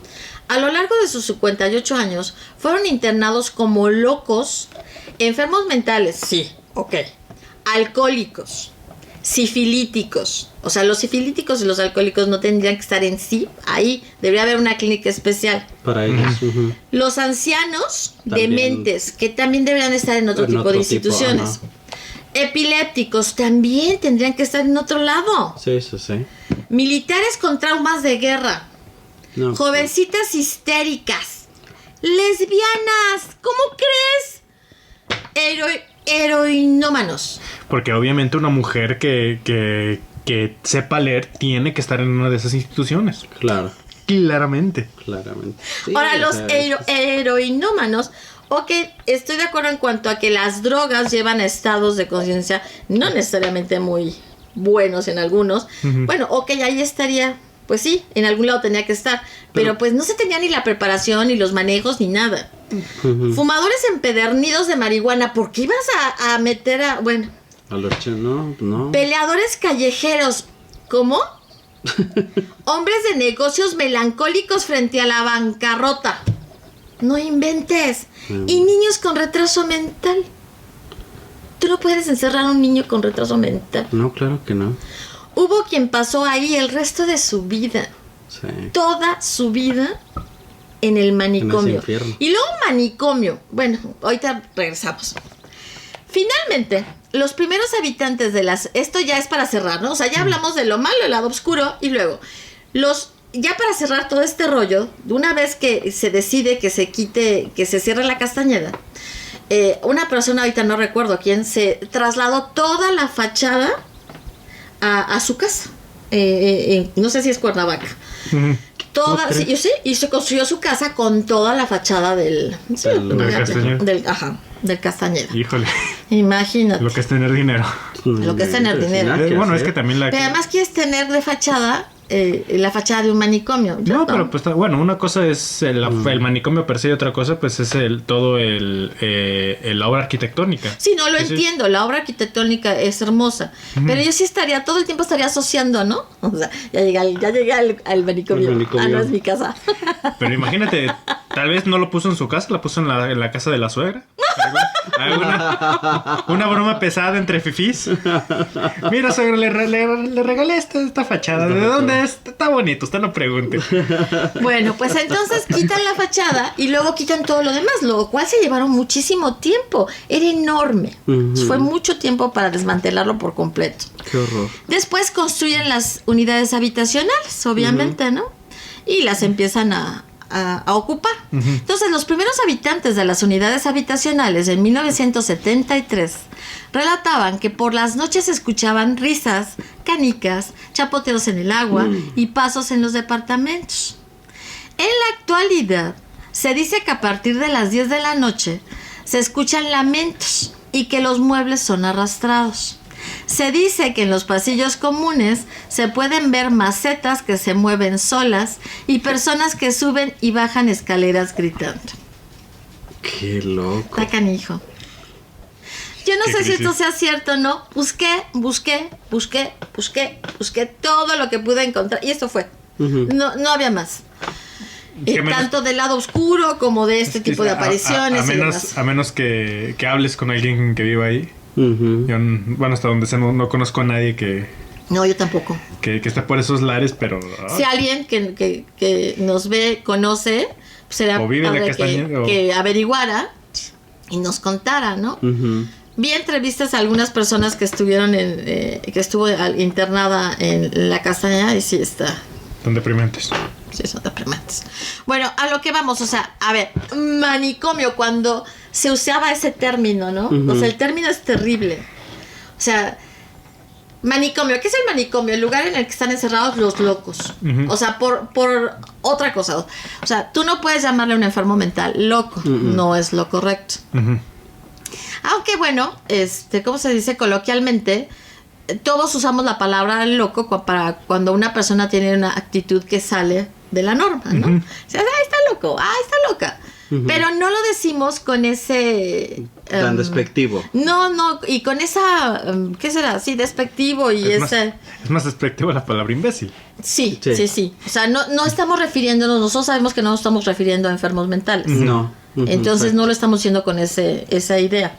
A lo largo de sus 58 años fueron internados como locos, enfermos mentales, sí, alcohólicos, sifilíticos. O sea, los sifilíticos y los alcohólicos no tendrían que estar en sí ahí. Debería haber una clínica especial para ellos. Los ancianos dementes, que también deberían estar en otro tipo de instituciones. Epilépticos también tendrían que estar en otro lado. Sí. Militares con traumas de guerra. Jovencitas histéricas. Lesbianas. ¿Cómo crees? Heroinómanos. Porque obviamente una mujer que sepa leer tiene que estar en una de esas instituciones. Claro. Claramente. Sí, ahora, los heroinómanos, estoy de acuerdo en cuanto a que las drogas llevan a estados de conciencia no necesariamente muy buenos en algunos. Bueno, ahí estaría. Pues sí, en algún lado tenía que estar. Pero pues no se tenía ni la preparación, ni los manejos, ni nada. Fumadores empedernidos de marihuana. ¿Por qué ibas a meter a...? Bueno. A los no. Peleadores callejeros. ¿Cómo? Hombres de negocios melancólicos frente a la bancarrota. No inventes. Y niños con retraso mental. Tú no puedes encerrar a un niño con retraso mental. No, claro que no. Hubo quien pasó ahí el resto de su vida. Sí. Toda su vida en el manicomio. Y luego manicomio. Bueno, ahorita regresamos. Finalmente, los primeros habitantes esto ya es para cerrar, ¿no? O sea, ya hablamos de lo malo, el lado oscuro, y luego, ya para cerrar todo este rollo, de una vez que se decide que se cierre la Castañeda, una persona, ahorita no recuerdo quién, se trasladó toda la fachada a su casa. No sé si es Cuernavaca. Y se construyó su casa con toda la fachada del Castañeda. Híjole. Imagínate. Lo que es tener dinero. Bueno, es que también pero además quieres tener de fachada la fachada de un manicomio. No, pero pues bueno, una cosa es el manicomio per se y otra cosa pues es la obra arquitectónica. Sí, no lo entiendo, la obra arquitectónica es hermosa, pero yo sí todo el tiempo estaría asociando, ¿no? O sea, ya llegué al manicomio. No es mi casa. Pero imagínate, tal vez no lo puso en su casa, la puso en la casa de la suegra. Una broma pesada entre fifís. Mira, suegro, le regalé esta fachada. ¿De dónde es? Está bonito, usted no pregunte. Bueno, pues entonces quitan la fachada y luego quitan todo lo demás, lo cual se llevaron muchísimo tiempo. Era enorme. Fue mucho tiempo para desmantelarlo por completo. Qué horror. Después construyen las unidades habitacionales, obviamente, ¿no? Y las empiezan a ocupar. Entonces, los primeros habitantes de las unidades habitacionales en 1973 relataban que por las noches se escuchaban risas, canicas, chapoteos en el agua y pasos en los departamentos. En la actualidad, se dice que a partir de las 10 de la noche se escuchan lamentos y que los muebles son arrastrados. Se dice que en los pasillos comunes se pueden ver macetas que se mueven solas y personas que suben y bajan escaleras gritando. ¡Qué loco! Está canijo. Yo no sé si esto sea cierto o no. Busqué todo lo que pude encontrar. Y esto fue. No había más. Tanto del lado oscuro como de este tipo de apariciones. A menos que hables con alguien que viva ahí. Yo, bueno, hasta donde sé no conozco a nadie que... No, yo tampoco. Que esté por esos lares, pero... Si alguien que nos ve, conoce, pues será padre que averiguara y nos contara, ¿no? Vi entrevistas a algunas personas que estuvieron que estuvo internada en la Castañeda y sí está... Son deprimentes. Sí, son deprimentes. Bueno, a lo que vamos, o sea, a ver, manicomio, cuando se usaba ese término, ¿no? O sea, el término es terrible. O sea, manicomio, ¿qué es el manicomio? El lugar en el que están encerrados los locos. O sea, por otra cosa. O sea, tú no puedes llamarle a un enfermo mental loco. No es lo correcto. Aunque bueno, ¿cómo se dice coloquialmente? Todos usamos la palabra loco para cuando una persona tiene una actitud que sale de la norma, ¿no? O sea, está loco, está loca. Pero no lo decimos con ese... tan despectivo. No, y con esa... ¿qué será? Sí, despectivo y ese... Es más despectivo la palabra imbécil. Sí. O sea, no estamos refiriéndonos, nosotros sabemos que no nos estamos refiriendo a enfermos mentales. No. Entonces no lo estamos haciendo con esa idea.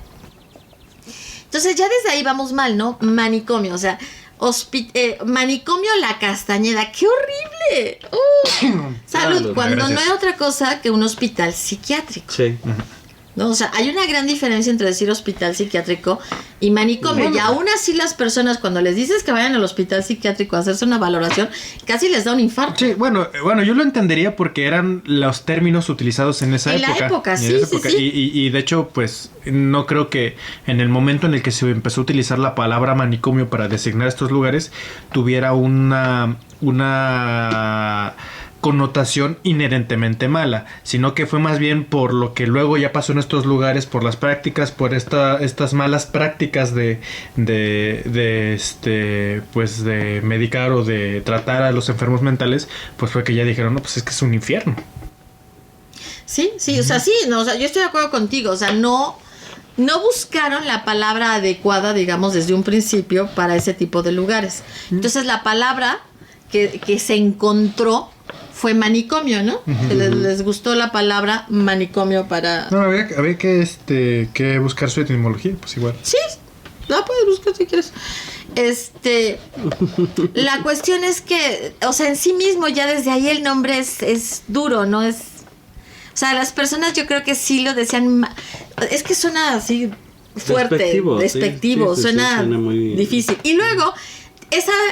Entonces ya desde ahí vamos mal, ¿no? Manicomio, o sea, manicomio La Castañeda, ¡qué horrible! Salud, cuando no era otra cosa que un hospital psiquiátrico. Sí. ¿No? O sea, hay una gran diferencia entre decir hospital psiquiátrico y manicomio. Bueno. Y aún así las personas, cuando les dices que vayan al hospital psiquiátrico a hacerse una valoración, casi les da un infarto. Sí, bueno, yo lo entendería porque eran los términos utilizados en esa época. En la época, sí. Y de hecho, pues, no creo que en el momento en el que se empezó a utilizar la palabra manicomio para designar estos lugares, tuviera una connotación inherentemente mala, sino que fue más bien por lo que luego ya pasó en estos lugares, por las prácticas, por estas malas prácticas de medicar o de tratar a los enfermos mentales, pues fue que ya dijeron, no, pues es que es un infierno. Sí, o sea, sí, no, o sea, yo estoy de acuerdo contigo, o sea, no buscaron la palabra adecuada, digamos, desde un principio para ese tipo de lugares. Entonces la palabra que se encontró fue manicomio, ¿no? Les gustó la palabra manicomio para... No, había que buscar su etimología, pues igual. Sí, la puedes buscar si quieres. La cuestión es que, o sea, en sí mismo ya desde ahí el nombre es duro, ¿no? O sea, las personas yo creo que sí lo decían... Es que suena así fuerte, despectivo, suena muy difícil. Y luego,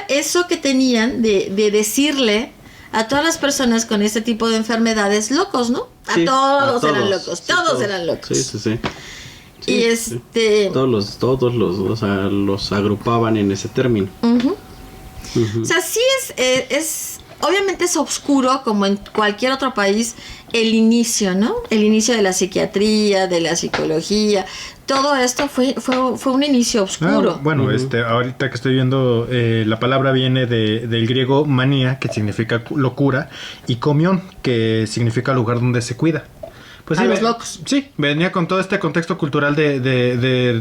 eso que tenían de decirle a todas las personas con este tipo de enfermedades locos, ¿no? A todos eran locos, todos eran locos. Sí. Y todos los, o sea, los agrupaban en ese término. O sea, sí es obviamente es oscuro como en cualquier otro país el inicio, ¿no? El inicio de la psiquiatría, de la psicología, todo esto fue un inicio oscuro. Bueno, ahorita que estoy viendo, la palabra viene del griego manía, que significa locura, y comión, que significa lugar donde se cuida. Pues a los locos. Sí, venía con todo este contexto cultural de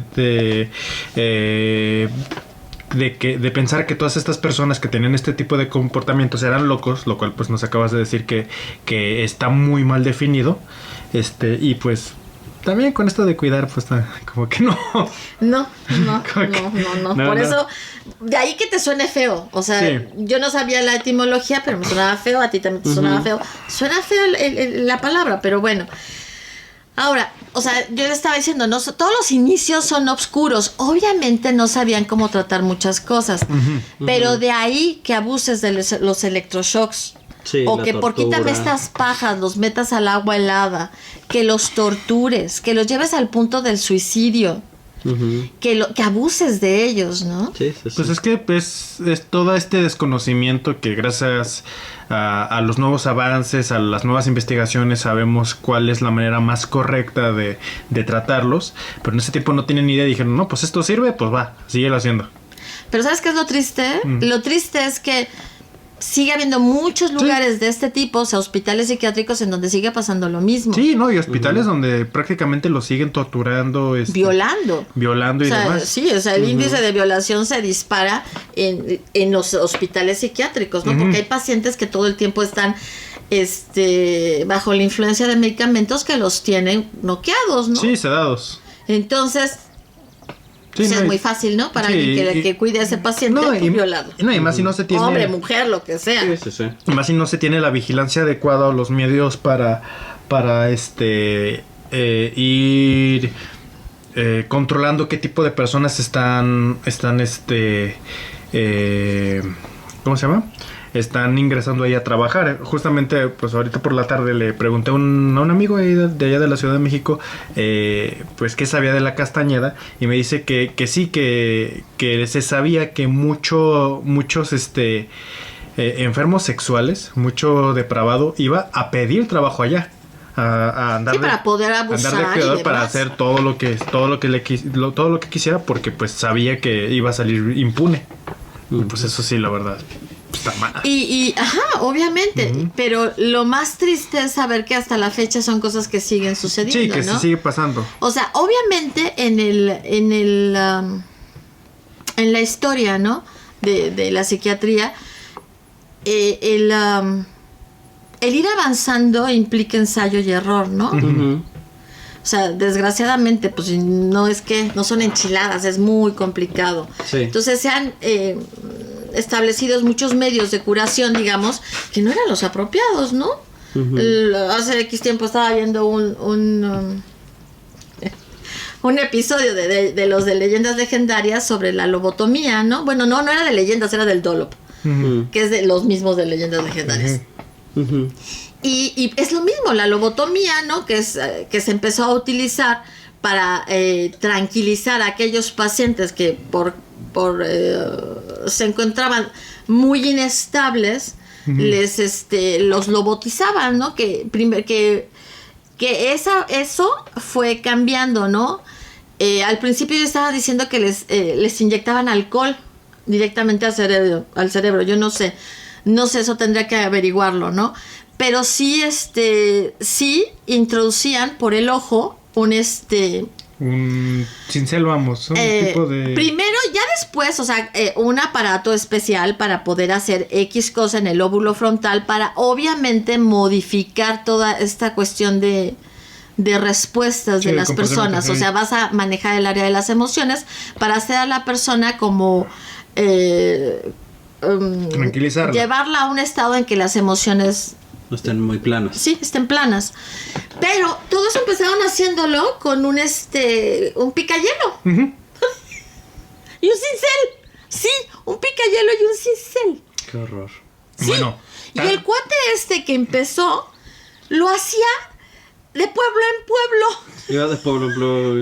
pensar que todas estas personas que tenían este tipo de comportamientos eran locos, lo cual pues nos acabas de decir que está muy mal definido, y pues también con esto de cuidar, pues como que no. No. Por eso, de ahí que te suene feo. O sea, sí. Yo no sabía la etimología, pero me sonaba feo, a ti también te sonaba feo. Suena feo la palabra, pero bueno. Ahora, o sea, yo le estaba diciendo, no, todos los inicios son oscuros. Obviamente no sabían cómo tratar muchas cosas, pero de ahí que abuses de los electroshocks. Sí, o que por quítame estas pajas, los metas al agua helada, que los tortures, que los lleves al punto del suicidio, que abuses de ellos, ¿no? Sí. Pues es que es todo este desconocimiento que gracias a los nuevos avances, a las nuevas investigaciones, sabemos cuál es la manera más correcta de tratarlos, pero en ese tiempo no tienen ni idea, dijeron, no, pues esto sirve, pues va, síguelo haciendo. Pero ¿sabes qué es lo triste? Lo triste es que sigue habiendo muchos lugares de este tipo, o sea, hospitales psiquiátricos en donde sigue pasando lo mismo. Sí, no, y hospitales donde prácticamente lo siguen torturando, violando y demás. Sí, o sea, el índice de violación se dispara en los hospitales psiquiátricos, ¿no? Porque hay pacientes que todo el tiempo están bajo la influencia de medicamentos que los tienen noqueados, ¿no? Sí, sedados. Entonces, sí, es muy fácil, ¿no? Para alguien que cuide a ese paciente violado. No, y más si no se tiene... Hombre, mujer, lo que sea. Sí. Y más si no se tiene la vigilancia adecuada o los medios para ir controlando qué tipo de personas están ¿cómo se llama? Están ingresando ahí a trabajar. Justamente, pues ahorita por la tarde le pregunté a un amigo ahí de allá de la Ciudad de México, pues qué sabía de la Castañeda, y me dice que sí, que se sabía que muchos enfermos sexuales, mucho depravado, iba a pedir trabajo allá. A andar para poder abusar, andar de cuidador, para hacer todo lo que quisiera, porque pues sabía que iba a salir impune. Y pues eso sí, la verdad, está mal. Y obviamente, pero lo más triste es saber que hasta la fecha son cosas que siguen sucediendo, sí, que ¿no? se sigue pasando. O sea, obviamente en la historia, ¿no? de la psiquiatría, el ir avanzando implica ensayo y error, ¿no? O sea, desgraciadamente, pues no son enchiladas, es muy complicado. Sí. Entonces se han establecidos muchos medios de curación, digamos, que no eran los apropiados, ¿no? Hace X tiempo estaba viendo un episodio de los de Leyendas Legendarias sobre la lobotomía, ¿no? Bueno, no era de leyendas, era del Dolop, que es de los mismos de Leyendas Legendarias. Y es lo mismo, la lobotomía, ¿no? Que se empezó a utilizar para tranquilizar a aquellos pacientes que se encontraban muy inestables, los lobotizaban, ¿no? Que eso fue cambiando, ¿no? Al principio yo estaba diciendo que les inyectaban alcohol directamente al cerebro. Yo no sé, eso tendría que averiguarlo, ¿no? Pero sí introducían por el ojo un cincel, vamos, un tipo de... Primero, ya después, o sea, un aparato especial para poder hacer X cosa en el lóbulo frontal para obviamente modificar toda esta cuestión de respuestas de las personas. O sea, vas a manejar el área de las emociones para hacer a la persona como... tranquilizarla. Llevarla a un estado en que las emociones... No estén muy planas. Sí, estén planas. Pero todos empezaron haciéndolo con un picayelo. Y un cincel. Sí, un picayelo y un cincel. Qué horror. Sí. Bueno, y el cuate que empezó lo hacía de pueblo en pueblo. Iba de pueblo en pueblo.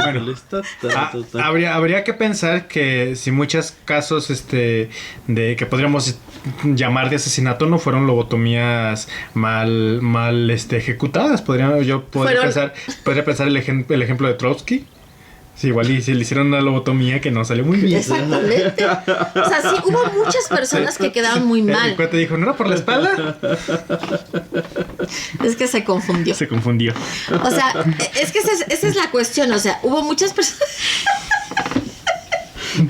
Bueno, habría que pensar que si muchos casos de que podríamos llamar de asesinato no fueron lobotomías mal ejecutadas. Podría pensar el ejemplo de Trotsky. Sí, igual y se le hicieron una lobotomía que no salió muy bien. Exactamente. O sea, sí, hubo muchas personas que quedaron muy mal. ¿Cuál te dijo? ¿No era por la espalda? Es que se confundió. O sea, es que esa es la cuestión. O sea, hubo muchas personas...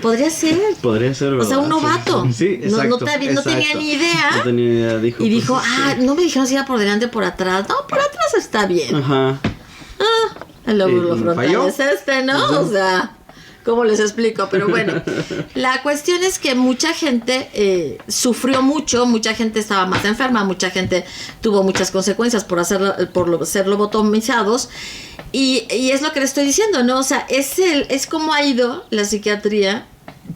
Podría ser, ¿verdad? O sea, un novato. Sí, exacto. No tenía ni idea. No tenía ni idea, dijo, no me dijeron si era por delante o por atrás. No, por atrás está bien. Ajá. El lóbulo frontal es ¿no? O sea, ¿cómo les explico? Pero bueno, la cuestión es que mucha gente sufrió mucho, mucha gente estaba más enferma, mucha gente tuvo muchas consecuencias por ser lobotomizados. Y es lo que le estoy diciendo, ¿no? O sea, es como ha ido la psiquiatría.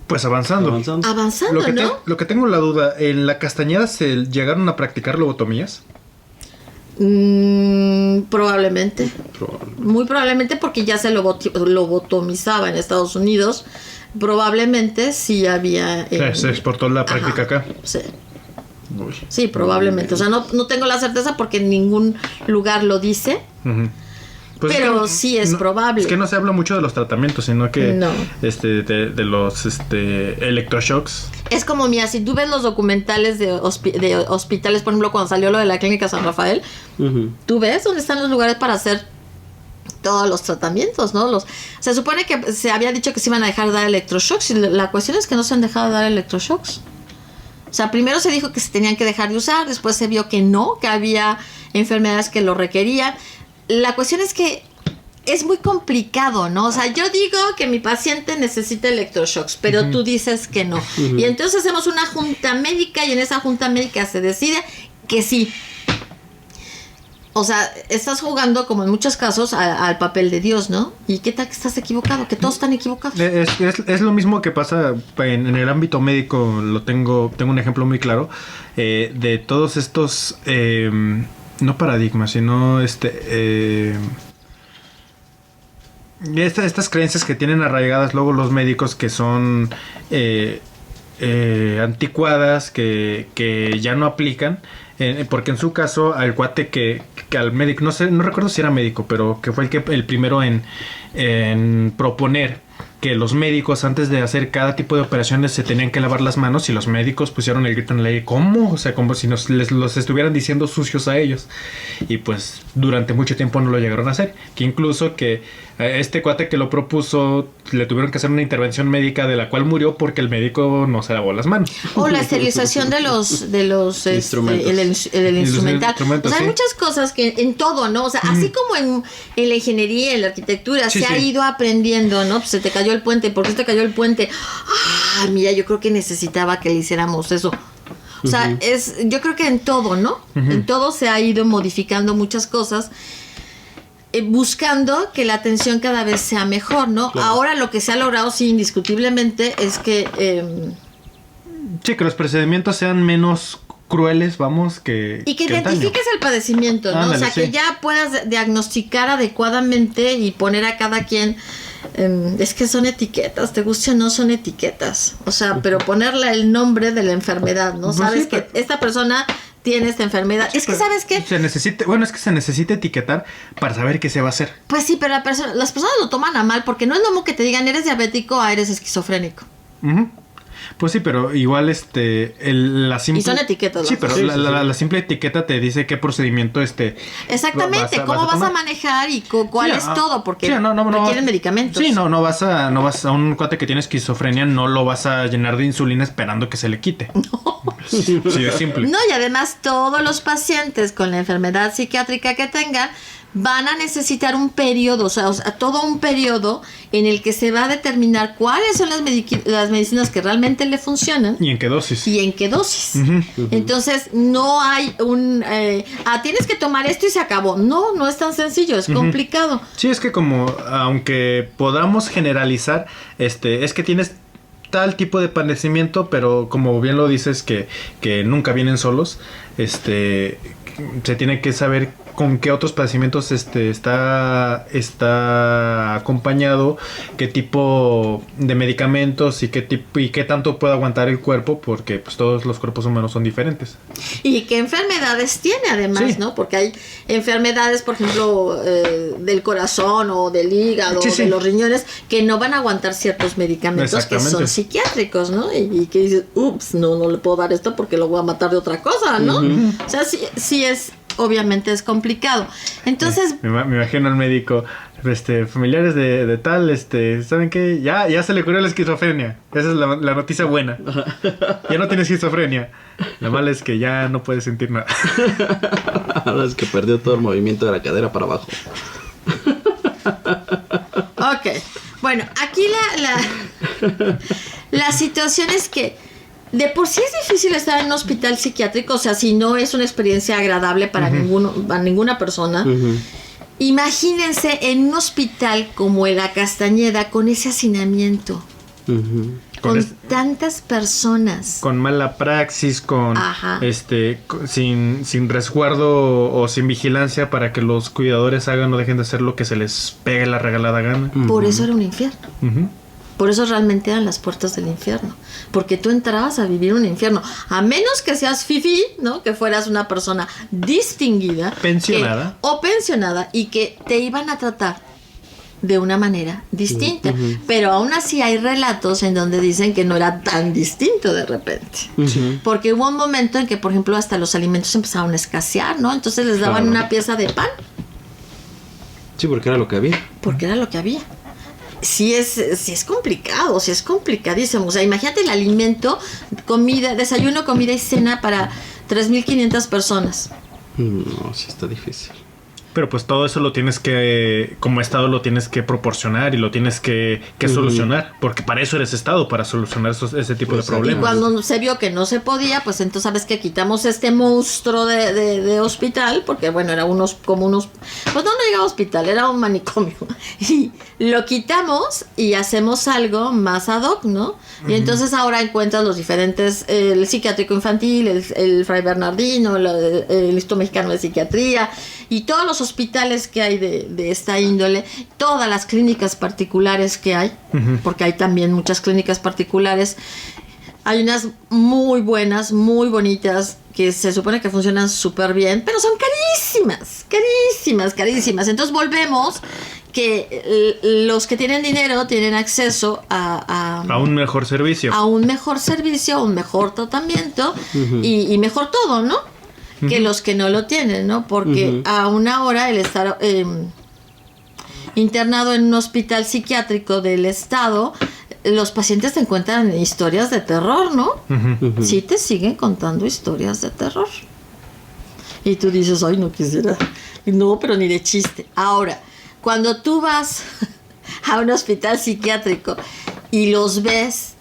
Pues avanzando, ¿no? Lo que tengo la duda, ¿en la Castañeda se llegaron a practicar lobotomías? Probablemente. Muy probablemente, porque ya se lobotomizaba en Estados Unidos. Probablemente sí había... se exportó la práctica acá. Sí. Sí, probablemente. O sea, no tengo la certeza porque en ningún lugar lo dice. Pues pero sí es probable. Es que no se habla mucho de los tratamientos, sino que de los electroshocks. Es como, mira, si tú ves los documentales de hospitales, por ejemplo, cuando salió lo de la Clínica San Rafael, tú ves dónde están los lugares para hacer todos los tratamientos, ¿no? Se supone que se había dicho que se iban a dejar de dar electroshocks, y la cuestión es que no se han dejado de dar electroshocks. O sea, primero se dijo que se tenían que dejar de usar, después se vio que no, que había enfermedades que lo requerían. La cuestión es que es muy complicado, ¿no? O sea, yo digo que mi paciente necesita electroshocks, pero tú dices que no. Y entonces hacemos una junta médica y en esa junta médica se decide que sí. O sea, estás jugando, como en muchos casos, al papel de Dios, ¿no? ¿Y qué tal que estás equivocado? Que todos están equivocados. Es lo mismo que pasa en el ámbito médico. Tengo un ejemplo muy claro de todos estos... no paradigmas, sino estas creencias que tienen arraigadas luego los médicos, que son anticuadas, que ya no aplican, porque en su caso al cuate que al médico, no recuerdo si era médico, pero que fue el primero en proponer que los médicos antes de hacer cada tipo de operaciones se tenían que lavar las manos, y los médicos pusieron el grito en el aire. ¿Cómo? O sea, como si los estuvieran diciendo sucios a ellos. Y pues durante mucho tiempo no lo llegaron a hacer. Que incluso que este cuate que lo propuso le tuvieron que hacer una intervención médica de la cual murió porque el médico no se lavó las manos. O la esterilización de los instrumentos. El instrumental. O sea, hay muchas cosas que en todo, ¿no? O sea, así como en la ingeniería, en la arquitectura, se ha ido aprendiendo, ¿no? Pues se te cayó el puente. ¿Por qué se te cayó el puente? Ah, mira, yo creo que necesitaba que le hiciéramos eso. O sea, yo creo que en todo, ¿no? En todo se ha ido modificando muchas cosas, buscando que la atención cada vez sea mejor, ¿no? Claro. Ahora lo que se ha logrado, sí, indiscutiblemente, es que... sí, que los procedimientos sean menos crueles, vamos, y que identifiques el padecimiento, ¿no? Ándale, o sea, que ya puedas diagnosticar adecuadamente y poner a cada quien... es que son etiquetas, te guste o no, son etiquetas. O sea, pero ponerle el nombre de la enfermedad, ¿no? Pues sabes que esta persona tiene esta enfermedad. Sí, es que, ¿sabes qué? Se necesita etiquetar para saber qué se va a hacer. Pues sí, pero las personas lo toman a mal, porque no es lo mismo que te digan eres diabético a eres esquizofrénico. Pues sí, pero igual la simple... Y son etiquetas. Sí, pero la simple etiqueta te dice qué procedimiento exactamente, cómo vas a manejar y cuál es todo, porque requieren medicamentos. Sí, no vas a un cuate que tiene esquizofrenia, no lo vas a llenar de insulina esperando que se le quite. No. Sí, es simple. No, y además todos los pacientes con la enfermedad psiquiátrica que tengan van a necesitar un periodo, o sea, todo un periodo en el que se va a determinar cuáles son las medicinas que realmente le funcionan. ¿Y en qué dosis? Entonces, no hay tienes que tomar esto y se acabó. No es tan sencillo, es complicado. Sí, es que aunque podamos generalizar, es que tienes tal tipo de padecimiento, pero como bien lo dices, que nunca vienen solos, se tiene que saber con qué otros padecimientos está acompañado, qué tipo de medicamentos y qué tanto puede aguantar el cuerpo, porque pues todos los cuerpos humanos son diferentes. Y qué enfermedades tiene además, ¿no? Porque hay enfermedades, por ejemplo, del corazón o del hígado o de los riñones, que no van a aguantar ciertos medicamentos que son psiquiátricos, ¿no? Y que dices, ups, no le puedo dar esto porque lo voy a matar de otra cosa, ¿no? O sea, sí es... Obviamente es complicado. Entonces... Me imagino al médico, familiares de tal, ¿saben qué? Ya se le curó la esquizofrenia. Esa es la noticia buena. Ya no tiene esquizofrenia. Lo malo es que ya no puede sentir nada. Ahora es que perdió todo el movimiento de la cadera para abajo. Ok. Bueno, aquí la situación es que de por sí es difícil estar en un hospital psiquiátrico, o sea, si no es una experiencia agradable para ninguna persona. Imagínense en un hospital como el La Castañeda con ese hacinamiento. Con tantas personas. Con mala praxis, sin resguardo o sin vigilancia para que los cuidadores hagan o dejen de hacer lo que se les pegue la regalada gana. Por eso era un infierno. Por eso realmente eran las puertas del infierno. Porque tú entrabas a vivir un infierno. A menos que seas fifí, ¿no? Que fueras una persona distinguida. Pensionada. O pensionada. Y que te iban a tratar de una manera distinta. Pero aún así hay relatos en donde dicen que no era tan distinto de repente. Porque hubo un momento en que, por ejemplo, hasta los alimentos empezaron a escasear, ¿no? Entonces les daban una pieza de pan. Sí, porque era lo que había. Porque era lo que había. Sí es complicado, sí es complicadísimo. O sea, imagínate el alimento, comida, desayuno, comida y cena para 3,500 personas. No, sí está difícil. Pero pues todo eso lo tienes que, como Estado lo tienes que proporcionar y lo tienes que solucionar, porque para eso eres Estado, para solucionar ese tipo de problemas. Y cuando se vio que no se podía, pues entonces sabes que quitamos este monstruo de hospital, porque bueno, era pues no llegaba a hospital, era un manicomio, y lo quitamos y hacemos algo más ad hoc, ¿no? Y entonces ahora encuentras los diferentes, el psiquiátrico infantil, el Fray Bernardino, el Instituto Mexicano de Psiquiatría, y todos los hospitales que hay de esta índole, todas las clínicas particulares que hay, porque hay también muchas clínicas particulares. Hay unas muy buenas, muy bonitas, que se supone que funcionan súper bien, pero son carísimas. Entonces volvemos que los que tienen dinero tienen acceso a un mejor servicio. A un mejor servicio, un mejor tratamiento y mejor todo, ¿no? Que los que no lo tienen, ¿no? Porque a una hora el estar internado en un hospital psiquiátrico del Estado, los pacientes te encuentran historias de terror, ¿no? Sí te siguen contando historias de terror. Y tú dices, ay, no quisiera. No, pero ni de chiste. Ahora, cuando tú vas a un hospital psiquiátrico y los ves,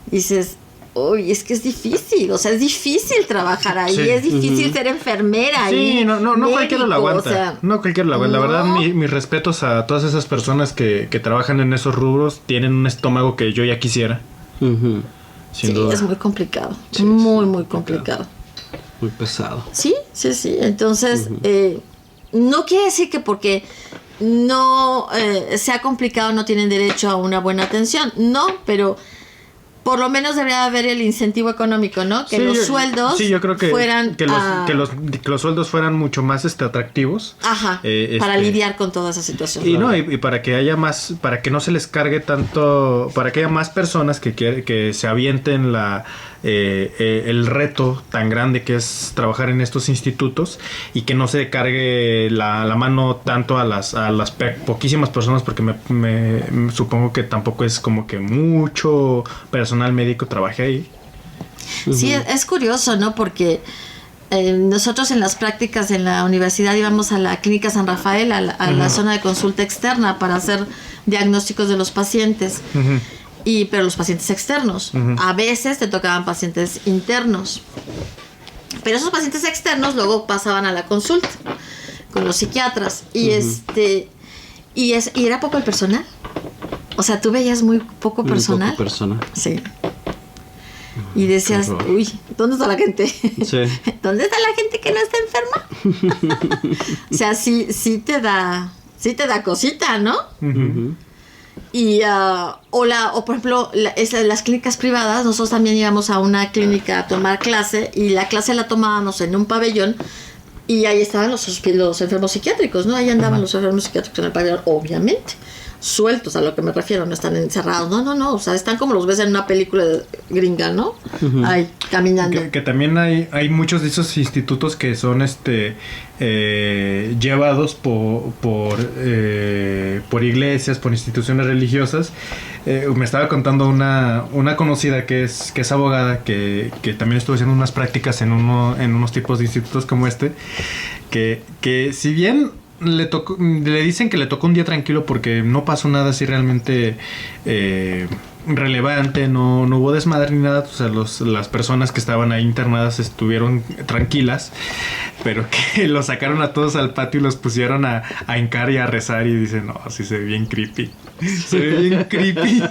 dices, uy, es que es difícil, o sea, es difícil trabajar ahí, es difícil ser enfermera ahí. Sí, no cualquiera lo aguanta, o sea, no cualquiera lo aguanta. La verdad, mis respetos a todas esas personas que trabajan en esos rubros, tienen un estómago que yo ya quisiera. Sin duda. Es muy complicado, muy complicado. Muy pesado. Sí, entonces, no quiere decir que porque no sea complicado no tienen derecho a una buena atención, no, pero por lo menos debería haber el incentivo económico, ¿no? Que los sueldos yo creo que fueran... Que los sueldos fueran mucho más atractivos. Ajá, para lidiar con toda esa situación. Y para que haya más... Para que no se les cargue tanto... Para que haya más personas que se avienten el reto tan grande que es trabajar en estos institutos y que no se cargue la mano tanto a las poquísimas personas, porque me supongo que tampoco es como que mucho personal médico trabaje ahí. Sí, es curioso, ¿no? Porque nosotros en las prácticas en la universidad íbamos a la Clínica San Rafael, a la zona de consulta externa para hacer diagnósticos de los pacientes. Pero los pacientes externos. A veces te tocaban pacientes internos. Pero esos pacientes externos luego pasaban a la consulta con los psiquiatras. Y era poco el personal. O sea, tú veías muy poco personal. Poco personal. Sí. Y decías, uy, ¿dónde está la gente? Sí. ¿Dónde está la gente que no está enferma? O sea, sí te da cosita, ¿no? Y o por ejemplo las clínicas privadas, nosotros también íbamos a una clínica a tomar clase, y la clase la tomábamos en un pabellón y ahí estaban los enfermos psiquiátricos, ¿no? Ahí andaban los enfermos psiquiátricos en el pabellón, obviamente sueltos, a lo que me refiero, no están encerrados, no, o sea, están como los ves en una película gringa, ¿no? Ahí, caminando. Que también hay muchos de esos institutos que son llevados por iglesias, por instituciones religiosas. Me estaba contando una conocida que es abogada, que también estuvo haciendo unas prácticas en unos tipos de institutos como que si bien le dicen que le tocó un día tranquilo porque no pasó nada así realmente relevante, no hubo desmadre ni nada, o sea, las personas que estaban ahí internadas estuvieron tranquilas, pero que los sacaron a todos al patio y los pusieron a hincar y a rezar y dicen, no, sí se ve bien creepy. Se ve bien creepy.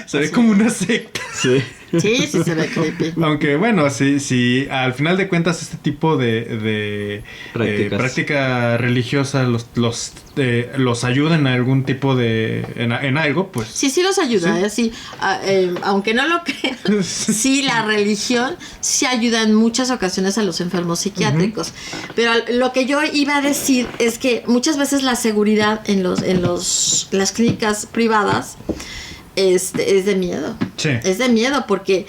Se ve como una secta. Sí, se ve creepy. Aunque bueno, si al final de cuentas este tipo de práctica religiosa los ayuda en algún tipo de en algo, pues sí los ayuda, sí. Aunque no lo crean, sí, la religión sí ayuda en muchas ocasiones a los enfermos psiquiátricos. Pero lo que yo iba a decir es que muchas veces la seguridad en las clínicas privadas es de miedo. Sí. Es de miedo porque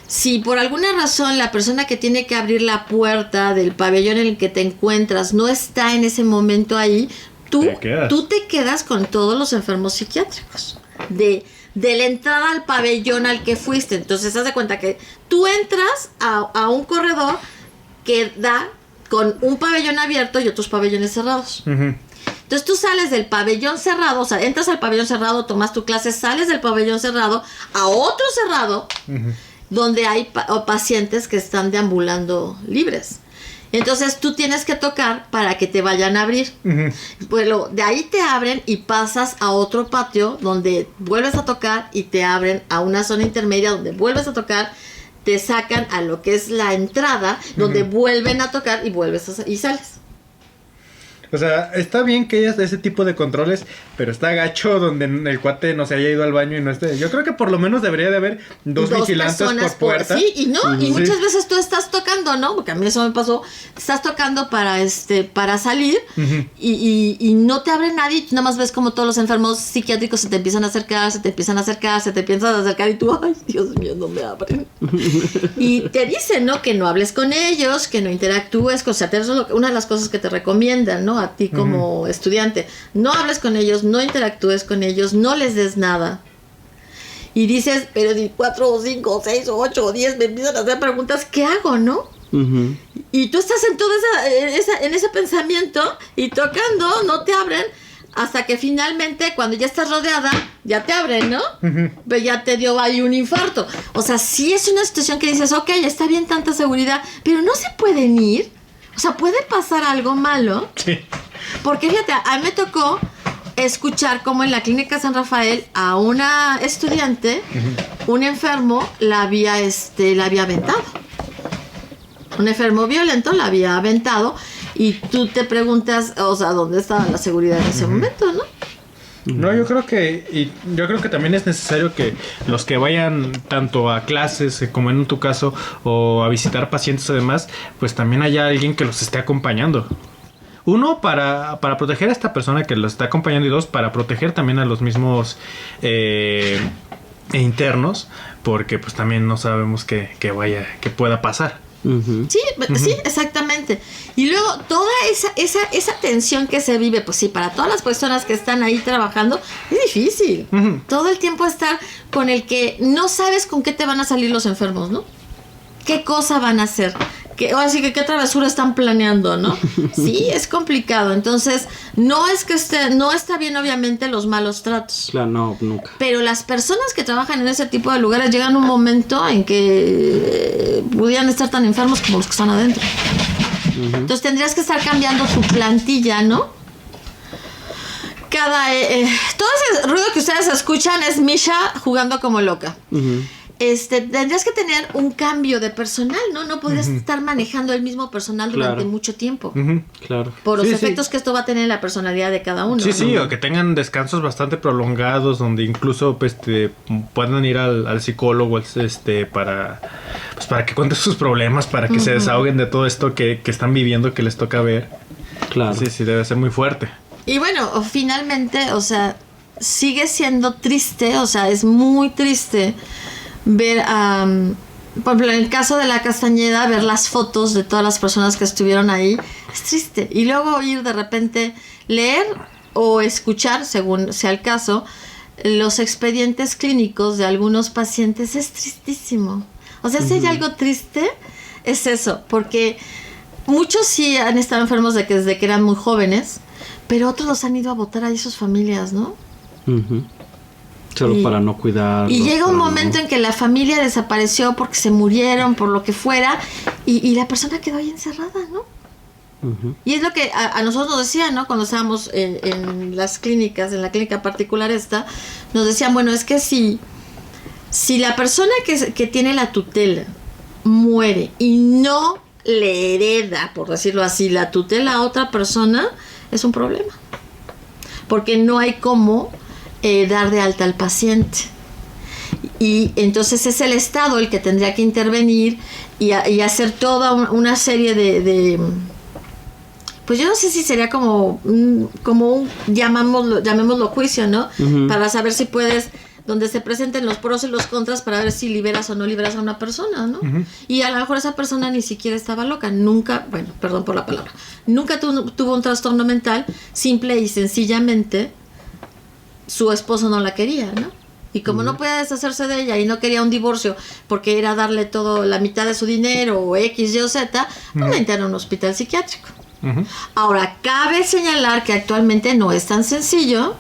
si por alguna razón la persona que tiene que abrir la puerta del pabellón en el que te encuentras no está en ese momento ahí, tú te quedas con todos los enfermos psiquiátricos de la entrada al pabellón al que fuiste. Entonces haz de cuenta que tú entras a un corredor que da con un pabellón abierto y otros pabellones cerrados. Uh-huh. Entonces tú sales del pabellón cerrado, o sea, entras al pabellón cerrado, tomas tu clase, sales del pabellón cerrado a otro cerrado, uh-huh, donde hay pacientes que están deambulando libres. Entonces tú tienes que tocar para que te vayan a abrir. Uh-huh. Bueno, de ahí te abren y pasas a otro patio donde vuelves a tocar y te abren a una zona intermedia donde vuelves a tocar, te sacan a lo que es la entrada, donde, uh-huh, vuelven a tocar y sales. O sea, está bien que haya ese tipo de controles, pero está gacho donde el cuate no se haya ido al baño y no esté. Yo creo que por lo menos debería de haber dos vigilantes por puerta. Sí, y muchas veces tú estás tocando, ¿no? Porque a mí eso me pasó. Estás tocando para salir, uh-huh, y no te abre nadie. Y tú nada más ves como todos los enfermos psiquiátricos se te empiezan a acercar y tú, ay, Dios mío, no me abren. Y te dicen, ¿no? Que no hables con ellos, que no interactúes. O sea, eso es una de las cosas que te recomiendan, ¿no? A ti como, uh-huh, estudiante, no hables con ellos, no interactúes con ellos, no les des nada. Y dices, pero si 4 o 5 o 6 o 8 o 10 me empiezan a hacer preguntas, ¿qué hago, no? Uh-huh. Y tú estás en todo en ese pensamiento y tocando, no te abren, hasta que finalmente cuando ya estás rodeada, ya te abren, ¿no? Uh-huh. Pero ya te dio ahí un infarto. O sea, sí es una situación que dices, ok, está bien tanta seguridad, pero no se pueden ir. O sea, puede pasar algo malo. Sí. Porque fíjate, a mí me tocó escuchar cómo en la clínica San Rafael a una estudiante, uh-huh, un enfermo la había aventado. Un enfermo violento la había aventado y tú te preguntas, o sea, ¿dónde estaba la seguridad en ese, uh-huh, momento, no? No, yo creo que también es necesario que los que vayan tanto a clases como en tu caso o a visitar pacientes además, pues también haya alguien que los esté acompañando. Uno, para proteger a esta persona que los está acompañando, y dos, para proteger también a los mismos internos, porque pues también no sabemos qué pueda pasar. Uh-huh. Sí, uh-huh, sí, exactamente. Y luego toda esa tensión que se vive, pues sí, para todas las personas que están ahí trabajando es difícil. Uh-huh. Todo el tiempo estar con el que no sabes con qué te van a salir los enfermos, ¿no? ¿Qué cosa van a hacer? Así que qué travesura están planeando, ¿no? Sí, es complicado. Entonces, no está bien obviamente los malos tratos. Claro, no, nunca. Pero las personas que trabajan en ese tipo de lugares llegan a un momento en que pudieran estar tan enfermos como los que están adentro. Uh-huh. Entonces tendrías que estar cambiando tu plantilla, ¿no? Todo ese ruido que ustedes escuchan es Misha jugando como loca. Uh-huh. Tendrías que tener un cambio de personal, ¿no? No podrías, uh-huh, estar manejando el mismo personal durante, claro, mucho tiempo. Uh-huh. Claro. Por los efectos que esto va a tener en la personalidad de cada uno. Sí, ¿no? Sí, o que tengan descansos bastante prolongados, donde incluso pues, puedan ir al psicólogo para que cuenten sus problemas, para que, uh-huh, se desahoguen de todo esto que están viviendo, que les toca ver. Claro. Sí, debe ser muy fuerte. Y bueno, finalmente, o sea, sigue siendo triste, o sea, es muy triste ver, por ejemplo, en el caso de la Castañeda, ver las fotos de todas las personas que estuvieron ahí, es triste. Y luego oír de repente, leer o escuchar, según sea el caso, los expedientes clínicos de algunos pacientes, es tristísimo. O sea, si hay algo triste, es eso, porque muchos sí han estado enfermos desde que eran muy jóvenes, pero otros los han ido a votar ahí sus familias, ¿no? Solo para no cuidar. Y llega un momento en que la familia desapareció porque se murieron, por lo que fuera, y la persona quedó ahí encerrada, ¿no? Y es lo que a nosotros nos decían, ¿no? Cuando estábamos en las clínicas, en la clínica particular nos decían, bueno, es que si la persona que tiene la tutela muere y no le hereda, por decirlo así, la tutela a otra persona, es un problema. Porque no hay cómo dar de alta al paciente. Y entonces es el Estado el que tendría que intervenir y hacer toda una serie de pues yo no sé si sería como un llamémoslo juicio, ¿no? Para saber si puedes, donde se presenten los pros y los contras, para ver si liberas o no liberas a una persona, ¿no? Y a lo mejor esa persona ni siquiera estaba loca, nunca, bueno, perdón por la palabra, nunca tuvo un trastorno mental, simple y sencillamente su esposo no la quería, ¿no? Y como no podía deshacerse de ella y no quería un divorcio porque era darle todo, la mitad de su dinero o X, Y o Z, pues la internó en un hospital psiquiátrico. Ahora, cabe señalar que actualmente no es tan sencillo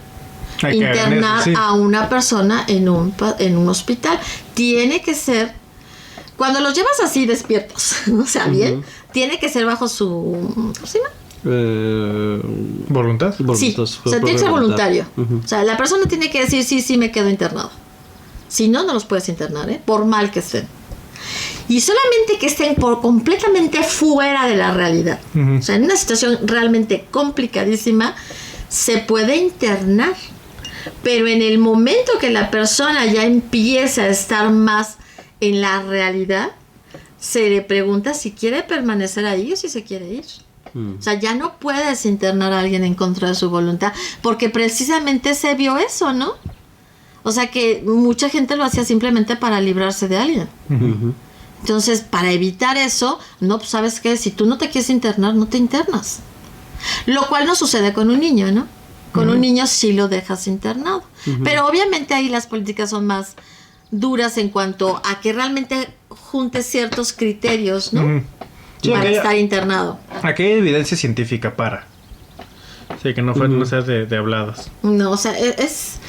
internar a una persona en un hospital. Tiene que ser, cuando los llevas así despiertos, o sea, bien, tiene que ser bajo su, ¿cómo se llama? ¿Voluntad? Sí, o sea, tiene que ser voluntario. O sea, la persona tiene que decir, sí, me quedo internado. Si no, no los puedes internar, por mal que estén. Y solamente que estén completamente fuera de la realidad. O sea, en una situación realmente complicadísima, se puede internar. Pero en el momento que la persona ya empieza a estar más en la realidad, se le pregunta si quiere permanecer ahí o si se quiere ir. O sea, ya no puedes internar a alguien en contra de su voluntad, porque precisamente se vio eso, ¿no? O sea, que mucha gente lo hacía simplemente para librarse de alguien. Entonces, para evitar eso, no, pues, ¿sabes qué? Si tú no te quieres internar, no te internas. Lo cual no sucede con un niño, ¿no? Con un niño sí lo dejas internado. Pero obviamente ahí las políticas son más duras en cuanto a que realmente junte ciertos criterios, ¿no? Sí, para estar internado. Aquí hay evidencia científica para. Sí, que no sea de habladas. No, o sea, es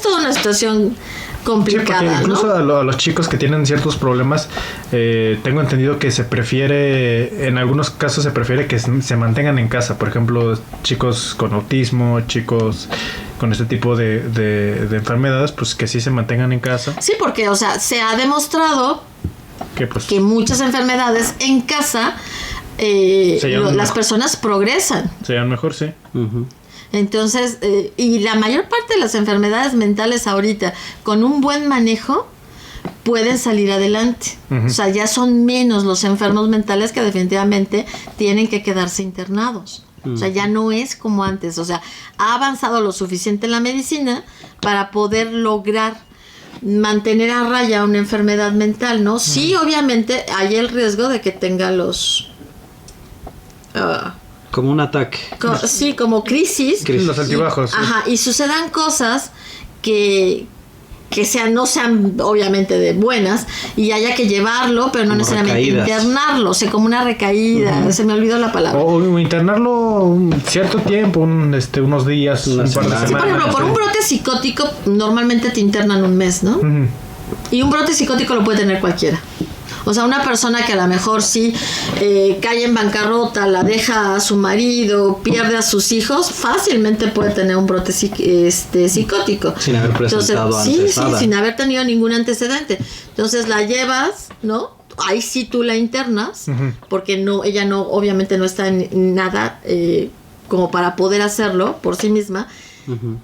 toda una situación complicada, sí, incluso ¿no? a los chicos que tienen ciertos problemas, tengo entendido que se prefiere, en algunos casos se prefiere que se mantengan en casa. Por ejemplo, chicos con autismo, chicos con este tipo de enfermedades, pues que sí se mantengan en casa. Sí, porque, o sea, se ha demostrado que muchas enfermedades en casa las personas progresan. Se llaman mejor, sí. Entonces, y la mayor parte de las enfermedades mentales ahorita, con un buen manejo, pueden salir adelante. O sea, ya son menos los enfermos mentales que definitivamente tienen que quedarse internados. O sea, ya no es como antes. O sea, ha avanzado lo suficiente en la medicina para poder lograr mantener a raya una enfermedad mental, ¿no? Sí, obviamente hay el riesgo de que tenga los... como un ataque. Sí, como crisis. Los altibajos. Ajá, y sucedan cosas que no sean obviamente de buenas y haya que llevarlo, pero no como necesariamente recaídas. Internarlo, o sea, como una recaída, se me olvidó la palabra. O internarlo un cierto tiempo, unos días, un par de semanas. Sí, por ejemplo, por un brote psicótico normalmente te internan un mes, ¿no? Y un brote psicótico lo puede tener cualquiera. O sea, una persona que a lo mejor sí cae en bancarrota, la deja a su marido, pierde a sus hijos, fácilmente puede tener un brote psicótico. Sin haber presentado antes nada. Sí, sin haber tenido ningún antecedente. Entonces la llevas, ¿no? Ahí sí tú la internas, porque ella no, obviamente no está en nada como para poder hacerlo por sí misma,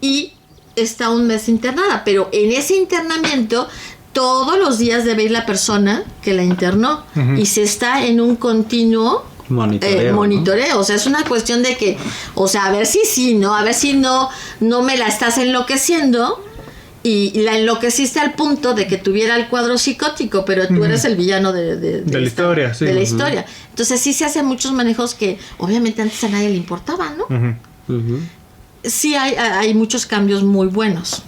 y está un mes internada, pero en ese internamiento todos los días debe ir la persona que la internó y se está en un continuo monitoreo, ¿no? O sea, es una cuestión de que, o sea, a ver si sí, ¿no? A ver si no me la estás enloqueciendo y la enloqueciste al punto de que tuviera el cuadro psicótico, pero tú eres el villano de la historia, sí. De la historia. Entonces sí se hacen muchos manejos que obviamente antes a nadie le importaban, ¿no? Sí hay muchos cambios muy buenos.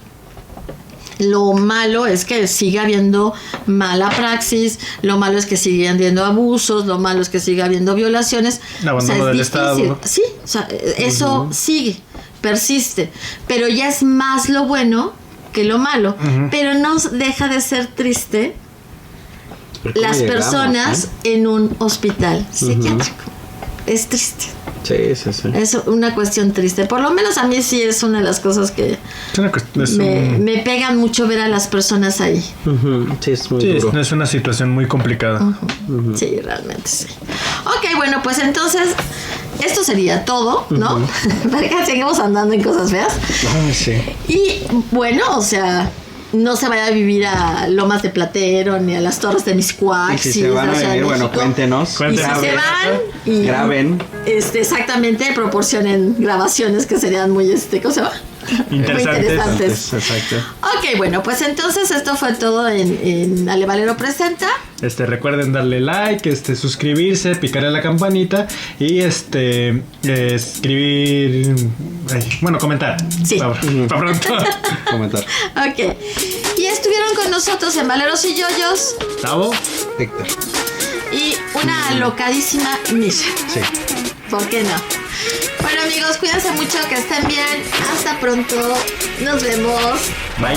Lo malo es que sigue habiendo mala praxis, lo malo es que sigue habiendo abusos, lo malo es que sigue habiendo violaciones. Abandono del Estado. Sí, o sea, eso sigue, persiste, pero ya es más lo bueno que lo malo. Pero no deja de ser triste las personas en un hospital psiquiátrico. Es triste. Sí. Es una cuestión triste. Por lo menos a mí sí es una de las cosas que me pegan mucho ver a las personas ahí. Sí, es muy duro. Es una situación muy complicada. Sí, realmente sí. Ok, bueno, pues entonces esto sería todo, ¿no? Para que seguimos andando en cosas feas. Sí. Y bueno, o sea, no se vaya a vivir a Lomas de Platero ni a las Torres de Miscuac. Y si se van a venir, bueno, cuéntenos. Y si se van y graben. Exactamente, proporcionen grabaciones que serían muy, ¿cómo se llama? Interesantes. Exacto. Ok, bueno, pues entonces esto fue todo en Ale Valero Presenta. Recuerden darle like, suscribirse, picarle a la campanita y escribir, comentar. Sí. Para pronto. Comentar. Ok. Y estuvieron con nosotros en Valeros y Yoyos Tavo, Héctor y una alocadísima Misha. Sí. ¿Por qué no? Bueno, amigos, cuídense mucho, que estén bien. Hasta pronto. Nos vemos. Bye.